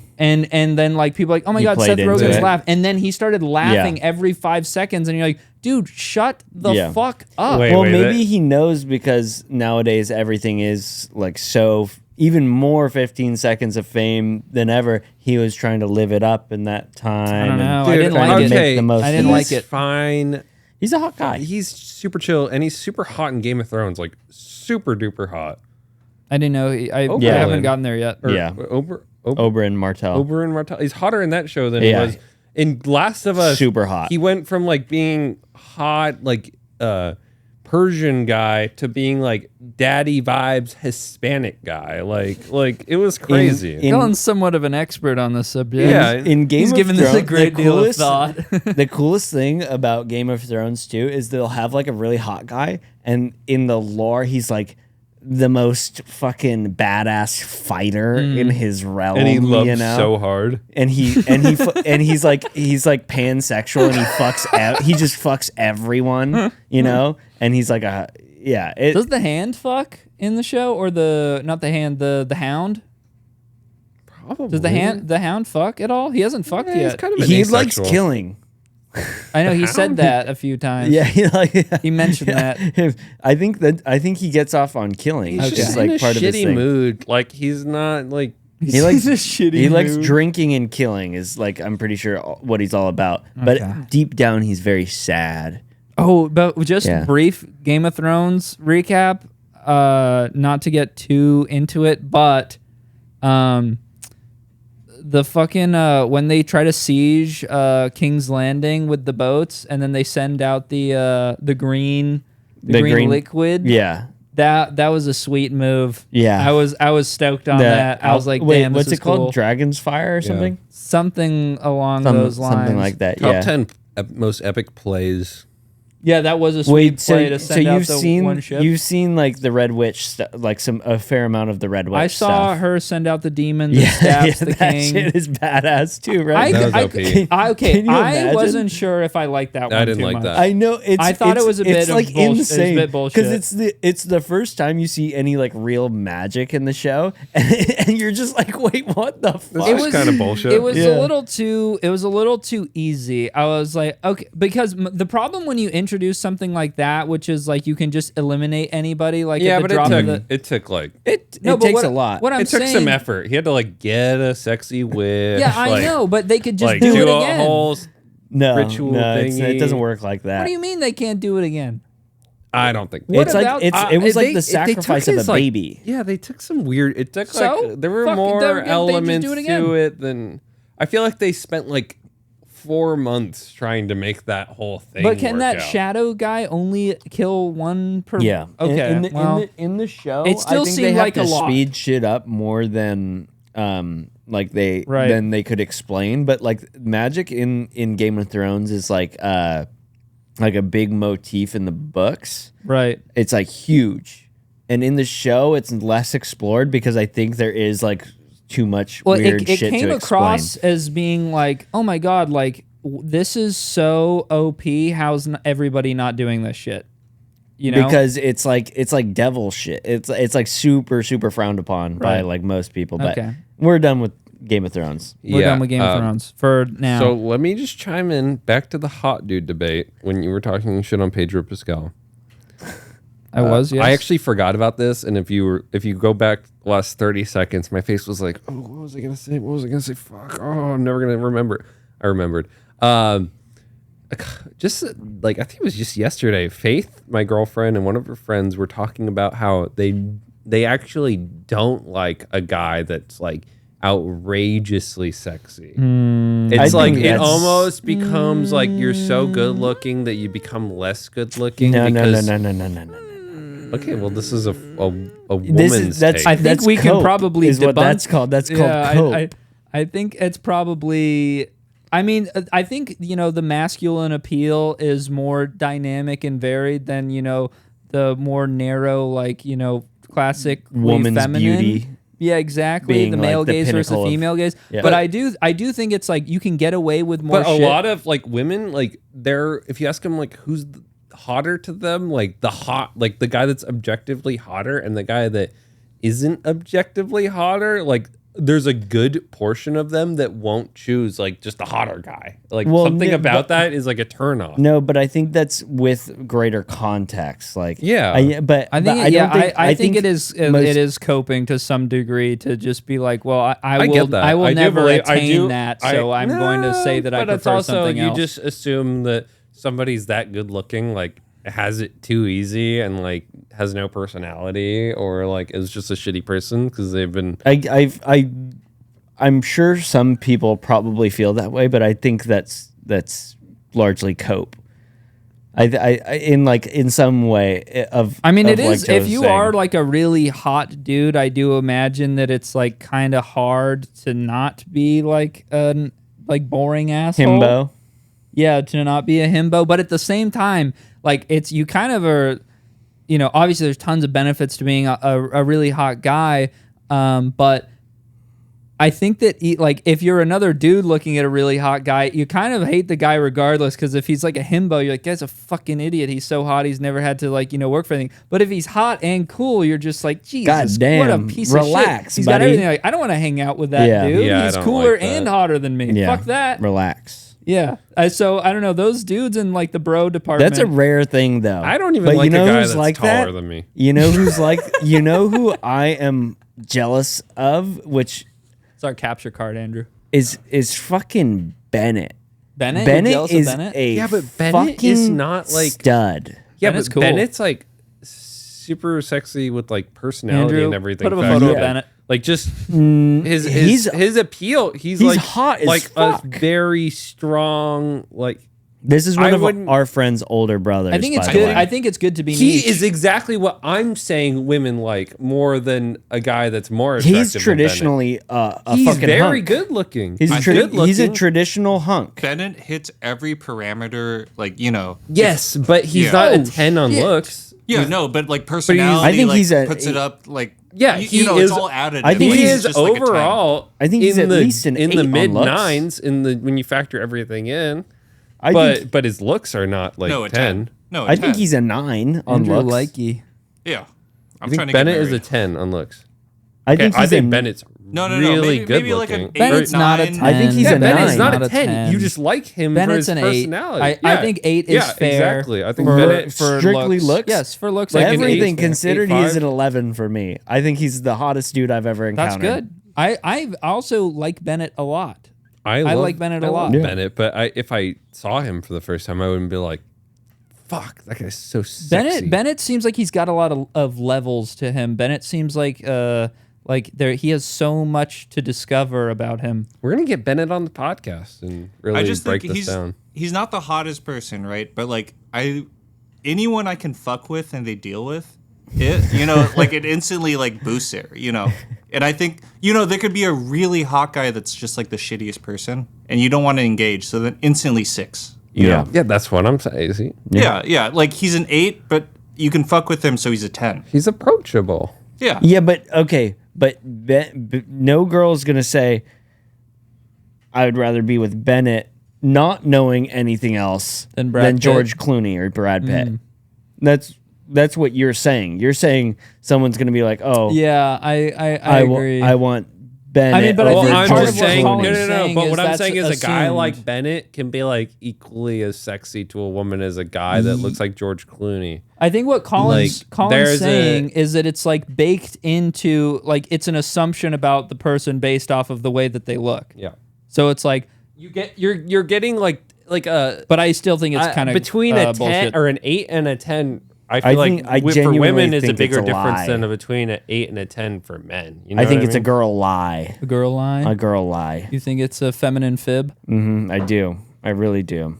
then like people like, oh my He god, played Seth into Rogen's it. laugh, and then he started laughing Yeah. every 5 seconds, and you're like, dude, shut the fuck up. Wait, Well, maybe he knows because nowadays everything is like so even more 15 seconds of fame than ever. He was trying to live it up in that time. I don't know. and I didn't trying like to it. make the most I of didn't it. like it. Fine. He's a hot guy. He's super chill, and he's super hot in Game of Thrones, like super duper hot. I didn't know. I Oberlin. haven't gotten there yet. Or, Yeah. Oberyn Martell. Martell. He's hotter in that show than he Yeah. was in Last of Us. Super hot. He went from like being hot, like Persian guy, to being like daddy vibes Hispanic guy. Like it was crazy. Dylan's somewhat of an expert on this subject. Yeah. In Game He's of given Thrones, this a great the deal of coolest- thought. The coolest thing about Game of Thrones too is they'll have like a really hot guy, and in the lore he's like the most fucking badass fighter in his realm, and he loves you know? so hard. and he's like pansexual, and he just fucks everyone, you know, and he's like Does the hand fuck in the show, or the hound? Probably. Does the hound fuck at all? He hasn't fucked He's yet. kind of an he likes asexual. killing. I know he said that a few times. Yeah, He mentioned that. I think he gets off on killing. He's It's just just in like a part of his shitty thing. mood. Like he's not like. He likes a shitty He likes mood. drinking and killing. Is like I'm pretty sure what he's all about. But deep down, he's very sad. Oh, but just Yeah. brief Game of Thrones recap. Not to get too into it, but the fucking when they try to siege King's Landing with the boats, and then they send out the green liquid. Yeah. That was a sweet move. Yeah. I was stoked on that. I was like, wait, damn, what's this it is called? cool. Dragon's Fire or something? Something along those lines. Something like that. Top yeah. 10 most epic plays. Yeah, that was a sweet Wait, play to send out the one ship. you've seen like the Red Witch, like a fair amount of the Red Witch. I saw stuff. her send out the demon that stabs the that king. shit is badass too, right? That was OP. Can you I imagine? wasn't sure if I liked that one. I didn't too like much. that. I know I thought it was a bit it's of like bullshit. It was a insane bit bullshit. because it's the first time you see any like real magic in the show, and you're just like, wait, what the fuck? It was kind of bullshit. It was Yeah. a little too easy. I was like, okay, because the problem when you introduce something like that, which is like you can just eliminate anybody, like Yeah, at the but drop of the. it took like it No, but takes what- a lot. What I'm it took saying, some effort. He had to like get a sexy wish. Yeah, I like, know, but they could just like do it a again. whole. no, ritual it thingy. doesn't work like that. What do you mean they can't do it again? I don't think. What It's about- like it was like the they took sacrifice of a his, like- baby. Yeah, they took some weird. It took So? like there were Fuck, more they just elements do it again. to it than. I feel like they spent like 4 months trying to make that whole thing. But can work that out. shadow guy only kill one per? Yeah. Okay. In the show, It still I think seemed they have like to a lot. speed shit up more than like they Right. than they could explain. But like magic in Game of Thrones is like a big motif in the books. right. It's like huge, and in the show, it's less explored because I think there is like too much Well, weird it shit came to across explain. as being like, oh my god, like this is so OP. How's everybody not doing this shit? You know, Because it's like devil shit. It's like super frowned upon by Right. like most people. But Okay. we're done with Game of Thrones. we're done with Game of Thrones for now. So let me just chime in back to the hot dude debate when you were talking shit on Pedro Pascal. I was. Yes. I actually forgot about this, and if you go back the last 30 seconds, my face was like, "Oh, what was I gonna say? What was I gonna say? Fuck! Oh, I'm never gonna remember." I remembered. Just like I think it was just yesterday. Faith, my girlfriend, and one of her friends were talking about how they actually don't like a guy that's like outrageously sexy. I It's like think it that's- almost becomes like you're so good looking that you become less good looking. No. Okay, well, this is a This woman's is that's. take. I think that's we can cope, probably is what debunk- that's called. That's called cope. I think it's probably. I mean, I think the masculine appeal is more dynamic and varied than the more narrow, like classic Woman's feminine. beauty. Yeah, exactly. Being, The like, male the gaze versus the pinnacle of- female gaze. Yeah. But I do think it's like you can get away with more But shit. a lot of like women, like if you ask them like who's hotter to them, like the guy that's objectively hotter and the guy that isn't objectively hotter, like there's a good portion of them that won't choose like just the hotter guy. Like Well, something no, about but- that is like a turnoff. No, but I think that's with greater context. Like, Yeah. I think I don't think, I think it is most- it is coping to some degree to just be like, well, I will get that. I will I do never believe- I attain do- that, so I'm going to say that I but it's prefer also something you else. just assume that somebody's that good looking, like has it too easy and like has no personality or like is just a shitty person because they've been. I'm sure some people probably feel that way, but I think that's largely cope. In some way of. I mean, of it is. like If Joe's you saying. are like a really hot dude, I do imagine that it's like kind of hard to not be like an like boring asshole. himbo. Yeah, to not be a himbo, but at the same time, like you kind of are. Obviously, there's tons of benefits to being a really hot guy, but. I think that if you're another dude looking at a really hot guy, you kind of hate the guy regardless, because if he's like a himbo, you're like, guy's a fucking idiot. He's so hot, he's never had to work for anything. But if he's hot and cool, you're just like, Jesus, God damn, what a piece of shit. relax, He's got buddy. everything. Like, I don't want to hang out with that Yeah. dude. Yeah, I He's don't cooler like that. and hotter than me. Yeah, Fuck that. Relax. Yeah. So I don't know. Those dudes in like the bro department. That's a rare thing, though. I don't even But like you know a guy who's that's like taller that? than me. You know who's like? You know who I am jealous of, which It's our capture card, Andrew. is fucking Bennett. Bennett? You're Bennett jealous is of Bennett? a Yeah, but Bennett is fucking not, like- stud. Yeah, Bennett's but cool. Bennett's like super sexy with like personality Andrew, and everything. put up a factored photo of in. Bennett. Like just he's- his appeal. He's he's like hot as like fuck. a very strong like. This is one I of wouldn't- our friend's older brothers. I think it's by the good. way. I think it's good to be He niche. is exactly what I'm saying. Women like more than a guy that's more attractive. He's than traditionally a Bennett. He's fucking very hunk. good looking. He's, good looking. he's a traditional hunk. Bennett hits every parameter, yes, but he's Yeah. not Oh, a 10 on shit. looks. Yeah, no, but like personality, I think like, he's a- puts it up like Yeah, you he know, is- it's all additive. I think He he's is just like a 10. overall. I think he's in at the, least an in 8 the on mid looks. nines in the when you factor everything in. I think, But his looks are not like No, a 10. 10. No, a I think 10. he's a 9 on Andrew looks. Likey. Yeah. I'm I trying think to Bennett get is a married. 10 on looks. I think I he's think a, Bennett's No, really maybe, good maybe like looking. an 8, Bennett's not a 9. 10. I think he's Yeah, a Bennett's 9. not Not a a 10. 10. You just like him Bennett's for his an 8. personality. I think 8 is fair. Exactly. I think For- Bennett for strictly looks? Yes, for looks. Like I an think Everything 8, considered, he is 8.5. an 11 for me. I think he's the hottest dude I've ever that's encountered. good. I also like Bennett a lot. I like Bennett a lot. love Yeah. Bennett, but if I saw him for the first time, I wouldn't be like, "Fuck, that guy's so sexy." Bennett seems like he's got a lot of levels to him. Bennett seems like he has so much to discover about him. We're gonna get Bennett on the podcast and really I just break think this down. he's not the hottest person, right? But like anyone I can fuck with and they deal with it, like it instantly like boosts it, And I think, there could be a really hot guy that's just like the shittiest person and you don't want to engage. So then instantly 6, you Yeah. know? Yeah, that's what I'm saying. See, Yeah. Like he's an 8, but you can fuck with him. So he's a 10. he's approachable. Yeah. Yeah, but okay, but no girl's gonna say I would rather be with Bennett, not knowing anything else Than Brad Pitt? George Clooney or Brad Pitt. That's what you're saying. You're saying someone's gonna be like, oh, Yeah, I agree. I want Bennett. I mean, but I over think I'm part George of just what saying, Colin's Clooney. saying But is what I'm that's saying is, a guy assumed. like Bennett can be like equally as sexy to a woman as a guy that looks like George Clooney. I think what Colin's there's saying is that it's like baked into, like, it's an assumption about the person based off of the way that they look. Yeah, So it's like, you're getting like a but I still think it's kind of between a 10 bullshit. or an 8 and a 10. I I feel think- I like for genuinely women is a think bigger it's a difference lie. than between an 8 and a 10 for men. You know I think what it's a mean? girl lie. A girl line. A girl lie. You think it's a feminine fib? I do. I really do.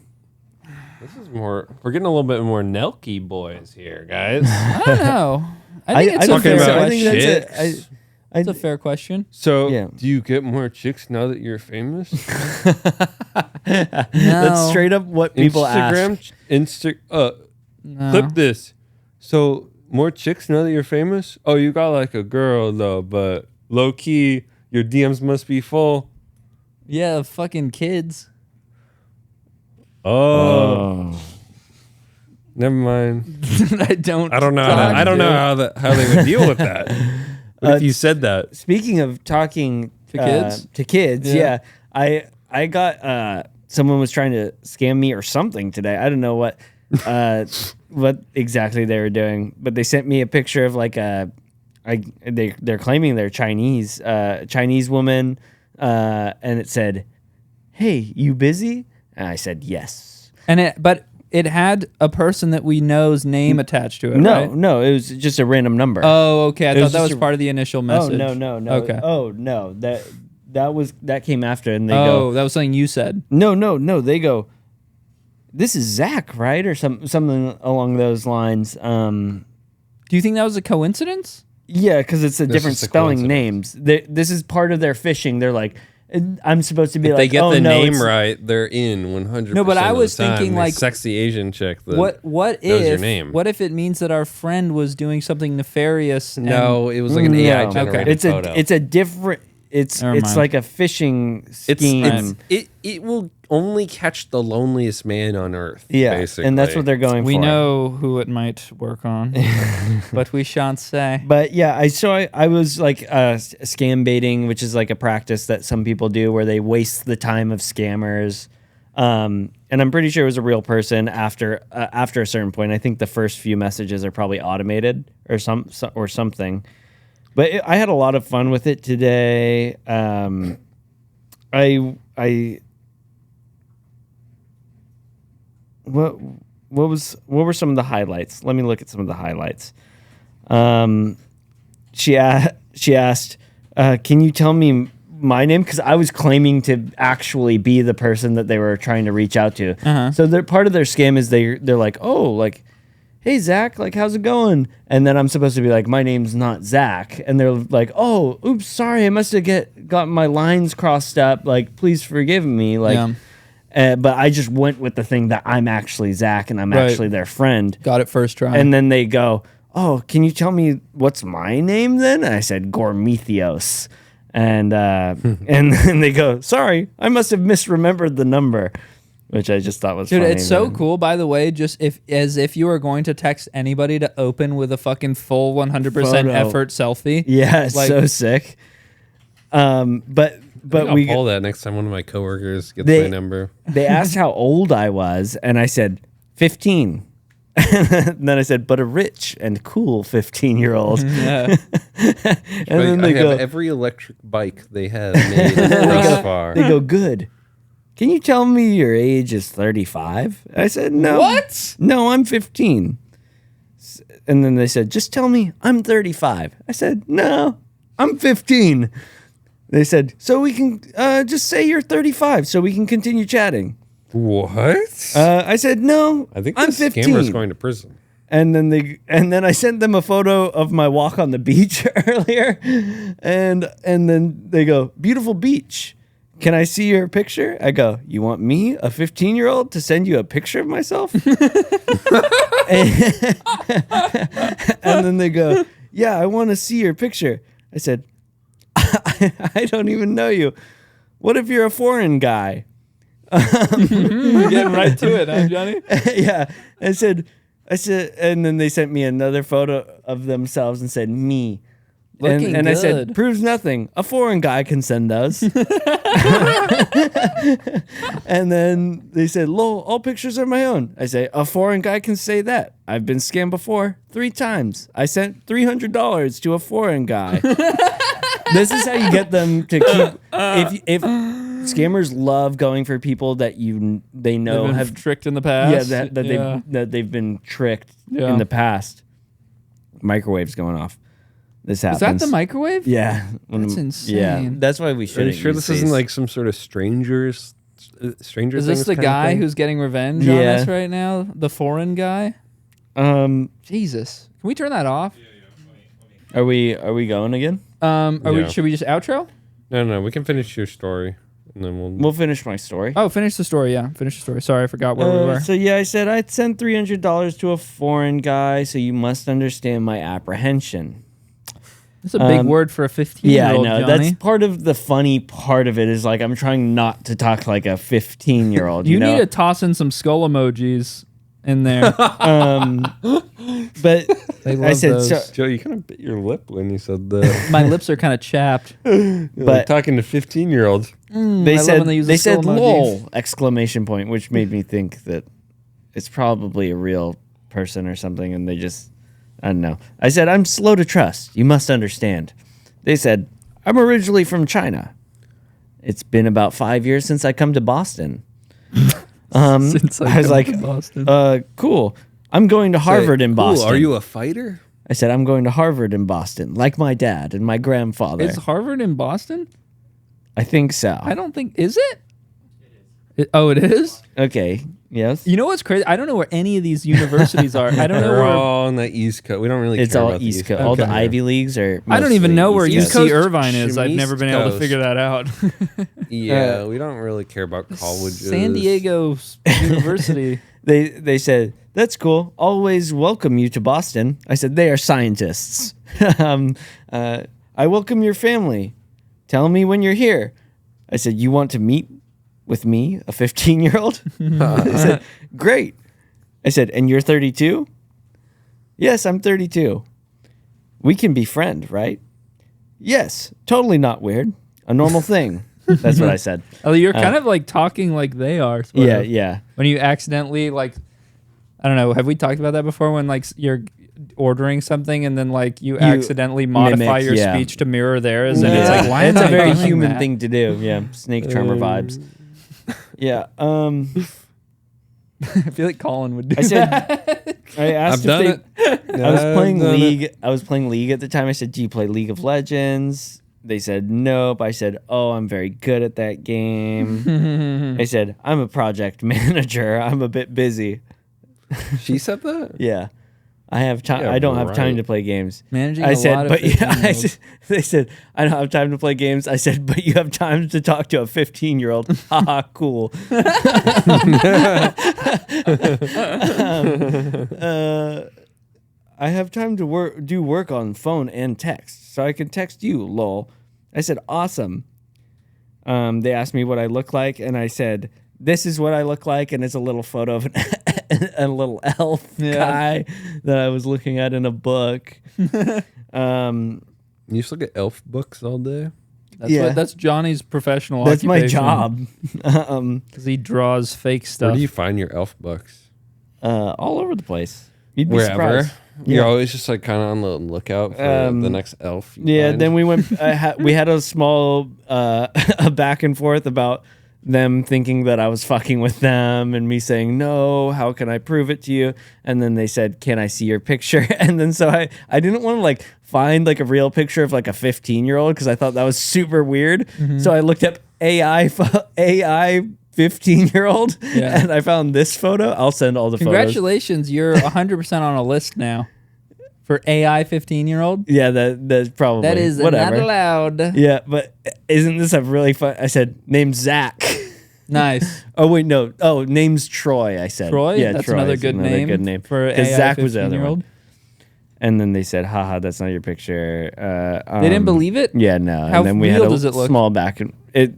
This is more. We're getting a little bit more Nelky boys here, guys. I don't know. I think it's a don't fair think so. I question. think that's It's a fair question. So, Yeah. do you get more chicks now that you're famous? That's straight up what people ask. Clip this. So, more chicks now that you're famous? Oh, you got like a girl though, but low key, your DMs must be full. Yeah, fucking kids. Oh. Never mind. I don't know. talk I don't to. know how they would deal with that. What if you said that? Speaking of talking To kids? yeah. I got someone was trying to scam me or something today. I don't know what exactly they were doing, but they sent me a picture of like they're claiming they're Chinese woman, and it said, "Hey, you busy?" And I said yes. But it had a person that we know's name attached to it, right? No, it was just a random number. Oh, okay. I It thought was that just was part of the initial message. No. Okay. Oh no, that came after, and they Oh, go, that was something you said. No. They go, "This is Zach, right?" Or something along those lines. Do you think that was a coincidence? Yeah, because it's a different just a spelling names. This is part of their phishing. They're like, I'm supposed to be If like, they get oh, the no, name it's- right, they're in 100%. No, but I of was the time. thinking, The like, sexy Asian chick. That What knows your if name. What if it means that our friend was doing something nefarious? No, it was like an AI generated It's photo. a different. It's Never mind. like a phishing scheme. It will only catch the loneliest man on earth. Yeah, basically. and that's what they're going we for. know who it might work on, but we shan't say. But yeah, I was like scam baiting, which is like a practice that some people do where they waste the time of scammers. And I'm pretty sure it was a real person after a certain point. I think the first few messages are probably automated or something. But I had a lot of fun with it today. What were some of the highlights? Let me look at some of the highlights. She asked, "Can you tell me my name?" Because I was claiming to actually be the person that they were trying to reach out to. So they're part of their scam is they're like, "Oh, like, hey Zach, like, how's it going?" And then I'm supposed to be like, "My name's not Zach," and they're like, "Oh, oops, sorry, I must have got my lines crossed up. Like, please forgive me." Like. Yeah. But I just went with the thing that I'm actually Zach and I'm actually their friend. Got it first try. And then they go, "Oh, can you tell me what's my name then?" And I said, "Gormithios." And and then they go, "Sorry, I must have misremembered the number," which I just thought was Dude, funny. it's so cool, by the way, just as if you were going to text anybody to open with a fucking full 100% Photo. effort selfie. Yeah, it's Like- so sick. But I'll we pull that next time one of my coworkers gets They- my number. they asked how old I was, and I said 15. And then I said, "But a rich and cool 15-year-old." Yeah. And then I they have go, every electric bike they have made thus far. they go, "Good. Can you tell me your age is 35?" I said, "No." What? No, I'm 15. And then they said, "Just tell me I'm 35." I said, "No, I'm 15." They said, "So we can just say you're 35 so we can continue chatting." What? I said, "No, I think I'm this 15. scammer's going to prison. And then I sent them a photo of my walk on the beach earlier, and then they go, "Beautiful beach. Can I see your picture?" I go, "You want me, a 15-year-old, to send you a picture of myself?" And then they go, "Yeah, I want to see your picture." I said, I don't even know you. What if you're a foreign guy?" Getting right to it, huh, Johnny? Yeah. I said, and then they sent me another photo of themselves and said, "Me." Looking and I said, good. "Proves nothing. A foreign guy can send those." And then they said, "Lol, all pictures are my own." I say, "A foreign guy can say that. I've been scammed before 3 times. I sent $300 to a foreign guy." This is how you get them to keep. If scammers love going for people that they know They've been have tricked in the past. that they've been tricked Yeah. in the past. Microwave's going off. This happens. Is that the microwave? Yeah, That's insane. Yeah, that's why we Are you shouldn't. sure use this isn't these. like some sort of strangers Stranger Is Things this the kind of guy thing? who's getting revenge on Yeah. us right now? The foreign guy? Jesus. Can we turn that off? Are we going again? Yeah. Should we just outro? No, we can finish your story, and then We'll finish my story. Oh, finish the story. Yeah, finish the story. Sorry, I forgot where we were. So yeah, I said I'd sent $300 to a foreign guy, so you must understand my apprehension. That's a big word for a 15-year-old, Yeah, I know. Johnny. That's part of the funny part of it is like I'm trying not to talk like a 15-year-old. You know? need to toss in some skull emojis in there. But They love I said those. so, Joe, you kind of bit your lip when you said that. My lips are kind of chapped. Like but talking to 15-year-olds. they I love said when they use the they said skull emoji. lol exclamation point, which made me think that it's probably a real person or something, and they just I don't know. I said I'm slow to trust. You must understand. They said I'm originally from China. It's been about 5 years since I come to Boston. Since I was come like, to Boston. cool. I'm going to Harvard in Boston. Cool. Are you a fighter? I said I'm going to Harvard in Boston, like my dad and my grandfather. Is Harvard in Boston? I think so. I don't think. Is it? Oh, it is? Okay. Yes. You know what's crazy? I don't know where any of these universities are. I don't know We're where. all on the East Coast. We don't really It's care all about the East Coast. All the Okay. Ivy Leagues are. I don't even mostly know where East UC Coast. Irvine is. I've East never been able to Coast. figure that out. Yeah, we don't really care about colleges. San Diego University. They said that's cool. Always welcome you to Boston. I said they are scientists. I welcome your family. Tell me when you're here. I said you want to meet with me, a 15-year-old. I said great. I said and you're 32. Yes, I'm 32. We can be friends, right? Yes, totally not weird. A normal thing. That's what I said. Oh, you're kind of like talking like they are. sort Yeah, of. yeah. When you accidentally like, I don't know. Have we talked about that before? When like you're ordering something and then like you accidentally modify mimic, your yeah. speech to mirror theirs, and it's like, why it's am a I very doing human that? thing to do. Yeah, snake charmer vibes. Yeah. I feel like Colin would do I said that. I asked I've if done they, I was playing I've done League. I was playing League at the time. I said, "Do you play League of Legends?" They said, "Nope." I said, "Oh, I'm very good at that game." I said, "I'm a project manager. I'm a bit busy." She said that? Yeah. I have time. Yeah, I don't have time right. to play games. Managing I a said, lot of but yeah, 15-year-olds. they said, I don't have time to play games. I said, but you have time to talk to a 15-year-old. Haha, cool. I have time to do work on phone and text, so I can text you, lol. I said, awesome. They asked me what I look like, and I said, this is what I look like, and it's a little photo of a little elf guy that I was looking at in a book. You just look at elf books all day? That's Johnny's professional That's my occupation. job. Because he draws fake stuff. Where do you find your elf books? All over the place. You'd be Wherever. surprised. You're always just like kind of on the lookout for the next elf. you Yeah, find. then we went. We had a small a back and forth about them thinking that I was fucking with them, and me saying no. How can I prove it to you? And then they said, "Can I see your picture?" And then so I didn't want to like find like a real picture of like a 15-year-old because I thought that was super weird. So I looked up AI 15-year-old, and I found this photo. I'll send all the photos. Congratulations, you're 100% on a list now for AI 15-year-old. Yeah, that's probably That is whatever. not allowed. Yeah, but isn't this a really fun? I said, name's Zach. Nice. Oh, wait, no. Oh, name's Troy, I said. Troy? Yeah, That's Troy another is good name for Because AI Zach was the other 15-year-old. one. And then they said, haha, that's not your picture. They didn't believe it? Yeah, no. How and then we real had does it look? small back. And it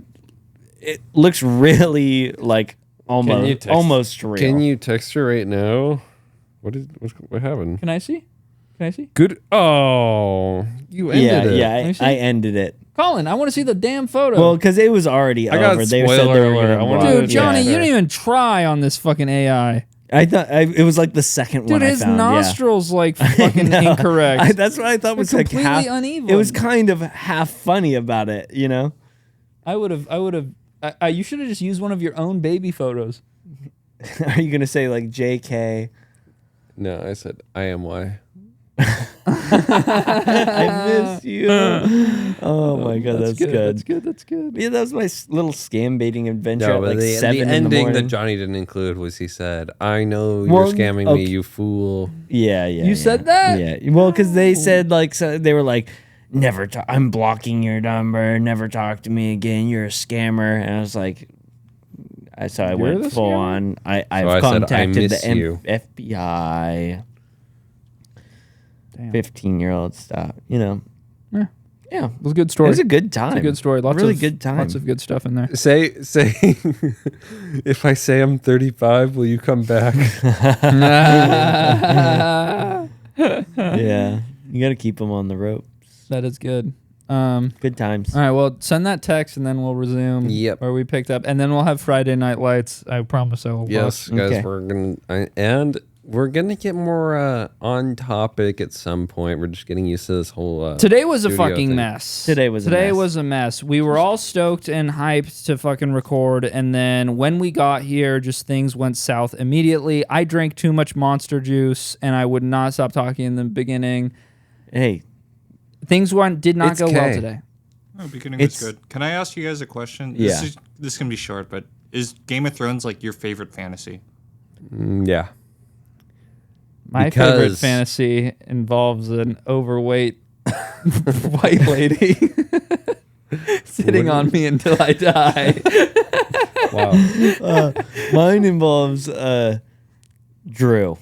looks really like almost real. Can you text her right now? What happened? Can I see? Can I see? Good. Oh, you ended it. Yeah, Let me see. I ended it. Colin, I want to see the damn photo. Well, because it was already I got over. They said spoiler they were alert. going I wanted to to- dude, Johnny, yeah. you didn't even try on this fucking AI. I thought it was like the second one Dude, I his found. nostrils like fucking No. incorrect. That's what I thought was They're like completely half. uneven. It was kind of half funny about it, you know. I would have. You should have just used one of your own baby photos. Are you gonna say like JK? No, I said I am why. I miss you. Oh my god, that's good. That's good. That's good. Yeah, that was my little scam baiting adventure No, at but like the 7 in the ending morning. that Johnny didn't include was he said, "I know Well, you're scamming okay. me, you fool." Yeah. You said that? Yeah. Well, because they said like they were like, "Never talk. I'm blocking your number. Never talk to me again. You're a scammer." And I was like, I You're went the full scammer? on. I've I said, "I contacted miss the you." FBI. Damn. 15-year-old stuff. You know. Yeah. It was a good story. It was a good time. It's a good story. Really good time. Lots of good stuff in there. Say, if I say I'm 35, will you come back? Yeah. You got to keep them on the rope. That is good. Good times. All right, well, send that text and then we'll resume Yep. where we picked up. And then we'll have Friday Night Lights. I promise I will Yes, watch. guys, Okay. we're gonna get more on topic at some point. We're just getting used to this whole. Today was a studio fucking thing. mess. Today was a mess. We were all stoked and hyped to fucking record. And then when we got here, just things went south immediately. I drank too much Monster Juice and I would not stop talking in the beginning. Hey, Things did not It's go well K. today. Oh, beginning was It's- good. Can I ask you guys a question? Yeah. This can be short, but is Game of Thrones like your favorite fantasy? Yeah. My favorite Because- fantasy involves an overweight white lady sitting on me until I die. Wow. mine involves Drew.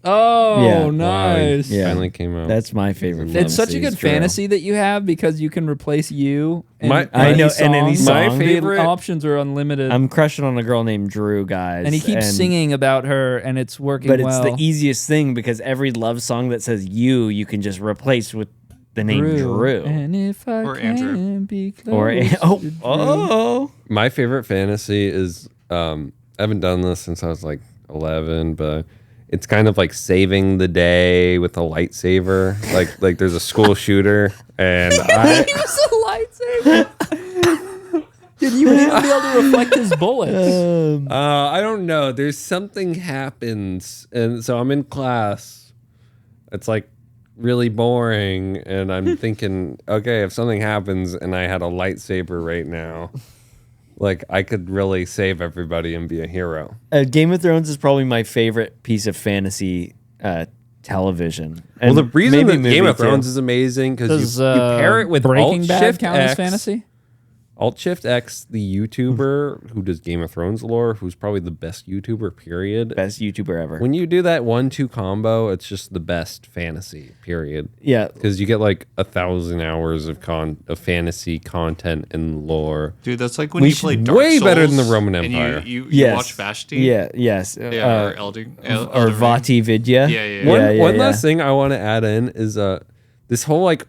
Oh, Yeah. nice. Yeah. Finally came out. That's my favorite. It's such a fantasy, good is Drew. fantasy that you have because you can replace you. In My- I know, and any song. song. My The favorite- options are unlimited. I'm crushing on a girl named Drew, guys. and he keeps singing about her, and it's working But well. it's the easiest thing because every love song that says you can just replace with the name Drew. And if I Or can Andrew. be close Or to Drew. My favorite fantasy is I haven't done this since I was like 11, but it's kind of like saving the day with a lightsaber. like there's a school shooter, and I Use a lightsaber. Dude, you wouldn't even be able to reflect his bullets. I don't know. There's something happens, and so I'm in class. It's like really boring, and I'm thinking, okay, if something happens and I had a lightsaber right now, like I could really save everybody and be a hero. Game of Thrones is probably my favorite piece of fantasy television. Well, the reason maybe that Game movie, of Thrones too. is amazing because Does you pair it with Breaking Alt Bad Shift count as X. fantasy? Alt Shift X, the YouTuber who does Game of Thrones lore, who's probably the best YouTuber, period. Best YouTuber ever. When you do that 1-2 combo, it's just the best fantasy, period. Yeah. Because you get like 1,000 hours of fantasy content and lore. Dude, that's like when you play Dark way Souls better than the Roman and Empire. You Yes. watch Vashti? Yeah. Yes. Yeah, or Elden or Ring. Vati Vidya. Yeah. One last thing I want to add in is this whole like,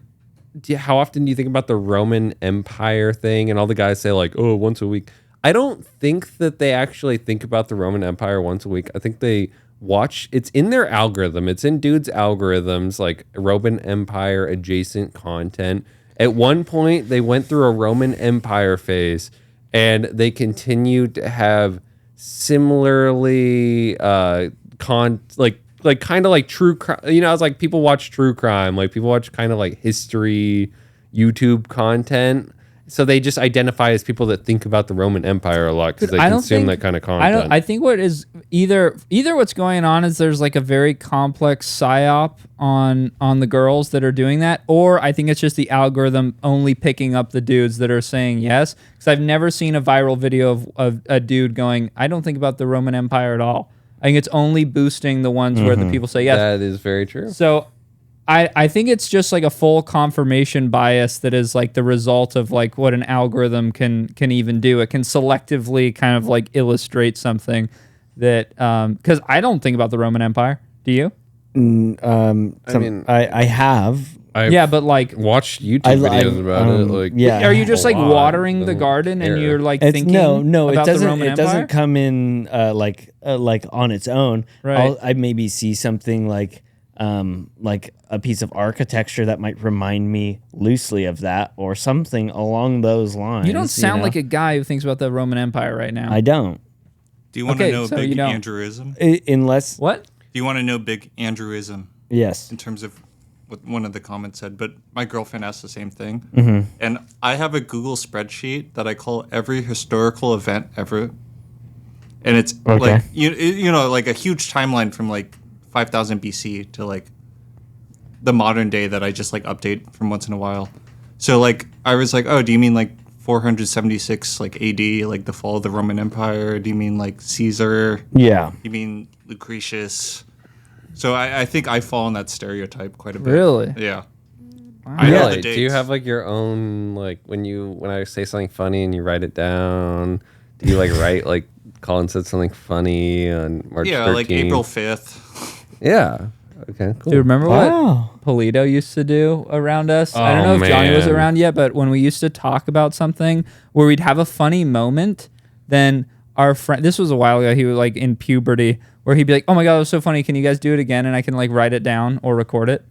how often do you think about the Roman Empire thing? And all the guys say like, oh, once a week. I don't think that they actually think about the Roman Empire once a week. I think they watch, it's in their algorithm. It's in dudes' algorithms, like Roman Empire adjacent content. At one point, they went through a Roman Empire phase and they continued to have similarly like kind of like true crime. You know, it's like people watch true crime, like people watch kind of like history YouTube content. So they just identify as people that think about the Roman Empire a lot because they consume that kind of content. I think what is either what's going on is there's like a very complex psyop on the girls that are doing that, or I think it's just the algorithm only picking up the dudes that are saying yes. Because I've never seen a viral video of a dude going, I don't think about the Roman Empire at all. I think it's only boosting the ones where the people say yes. That is very true. So I think it's just like a full confirmation bias that is like the result of like what an algorithm can even do. It can selectively kind of like illustrate something that because I don't think about the Roman Empire. Do you? I have. I've But like, watched YouTube I- videos about it. Like, yeah. are you just a like lot. watering the Don't garden and care. you're like It's, thinking no, about it doesn't. the Roman It Empire? doesn't come in like on its own. Right. I maybe see something like a piece of architecture that might remind me loosely of that, or something along those lines. You don't sound know? like a guy who thinks about the Roman Empire right now. I don't. Do you want to Okay, know so big you don't. Andrewism? Unless What? Do you want to know big Andrewism yes. in terms of what one of the comments said, but my girlfriend asked the same thing. Mm-hmm. And I have a Google spreadsheet that I call every historical event ever. And it's Okay. like, you know, like a huge timeline from like 5000 BC to like the modern day that I just like update from once in a while. So like, I was like, oh, do you mean like 476 like AD, like the fall of the Roman Empire? Do you mean like Caesar? Yeah. You mean Lucretius? So I think I fall in that stereotype quite a bit. Really? Yeah. I know the Really? Do you dates. have like your own like when I say something funny and you write it down? Do you like write like Colin said something funny on March 13th? like April 5th. Yeah. Okay. Cool. Do you remember Wow. what Polito used to do around us? I don't Oh, know if Johnny was man. around yet, but when we used to talk about something where we'd have a funny moment, then our friend, this was a while ago, he was like in puberty, where he'd be like, oh my God, it was so funny. Can you guys do it again? And I can like write it down or record it.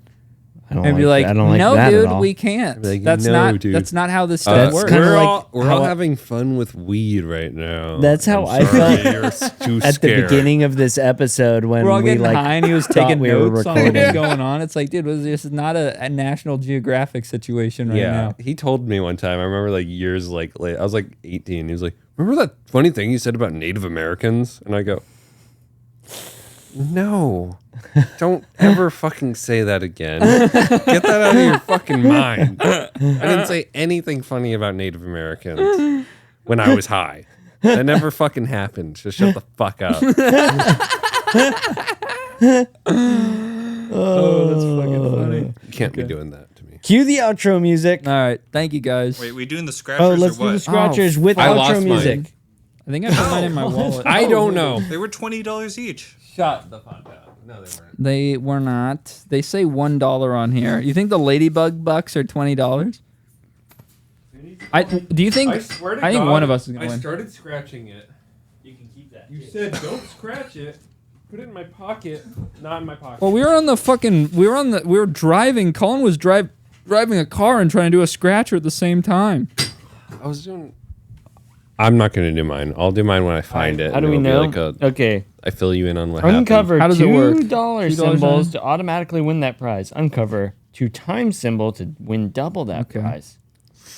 I don't And be like, I don't like no, that at dude, all. we can't. Like, that's "No, not. dude." That's not how this stuff That's works. kinda We're like all how I- having fun with weed right now. That's how I'm I sorry, felt you're too at the scared. beginning of this episode when We're all we getting like high, and he was thought taking we were notes on what's recording. going on. It's like, dude, this is not a National Geographic situation right Yeah, now. he told me one time. I remember like years like late. I was like 18. He was like, "Remember that funny thing you said about Native Americans?" And I go, "No, don't ever fucking say that again. Get that out of your fucking mind." I didn't say anything funny about Native Americans when I was high. That never fucking happened. Just shut the fuck up. Oh, that's fucking funny. You can't be doing that to me. Cue the outro music. All right, thank you guys. Wait, we doing the scratchers Oh, let's or do what? the scratchers with I outro lost mine. music. I think I put mine in my wallet. I don't know. They were $20 each. Shut the fuck up. No, they weren't. They were not. They say $1 on here. You think the Ladybug bucks are $20? Do you think? I think one of us is gonna win. started scratching it. You can keep that. You said don't scratch it. Put it in my pocket. Not in my pocket. Well, we were driving. Colin was driving a car and trying to do a scratcher at the same time. I was doing. I'm not gonna do mine. I'll do mine when I find it. How do and we it'll know? be like Okay. I fill you in on what Uncover How does it work? $2 $2 symbols on? to automatically win that prize. Uncover 2 symbol to win double that Okay. prize.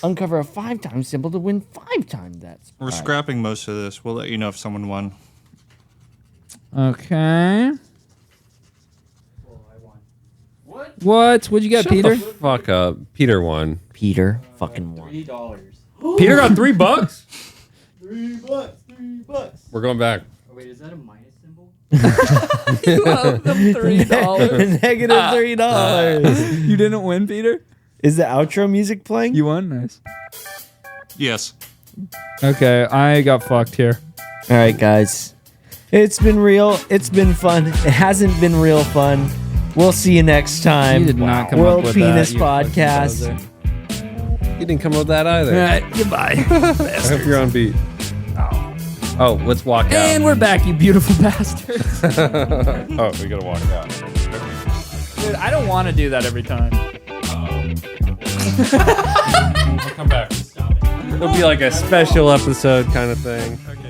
Uncover a 5 symbol to win 5 times that We're prize. scrapping most of this. We'll let you know if someone won. Okay. What? What'd you get, Shut Peter? the fuck up. Peter won. Peter fucking won. Peter got $3. We're going back. Wait, is that a minus symbol? You owe them $3. Negative $3. You didn't win, Peter. Is the outro music playing? You won. Nice. Yes. Okay, I got fucked here. All right, guys. It's been real. It's been fun. It hasn't been real fun. We'll see you next time. You did not come World up with Penis that, you fucking Podcast. poser. You didn't come up with that either. All right, goodbye. I hope you're on beat. Oh, let's walk out. And we're back, you beautiful bastards. Oh, we gotta walk out. Dude, I don't want to do that every time. I'll come back. It'll be like a special episode kind of thing. Okay.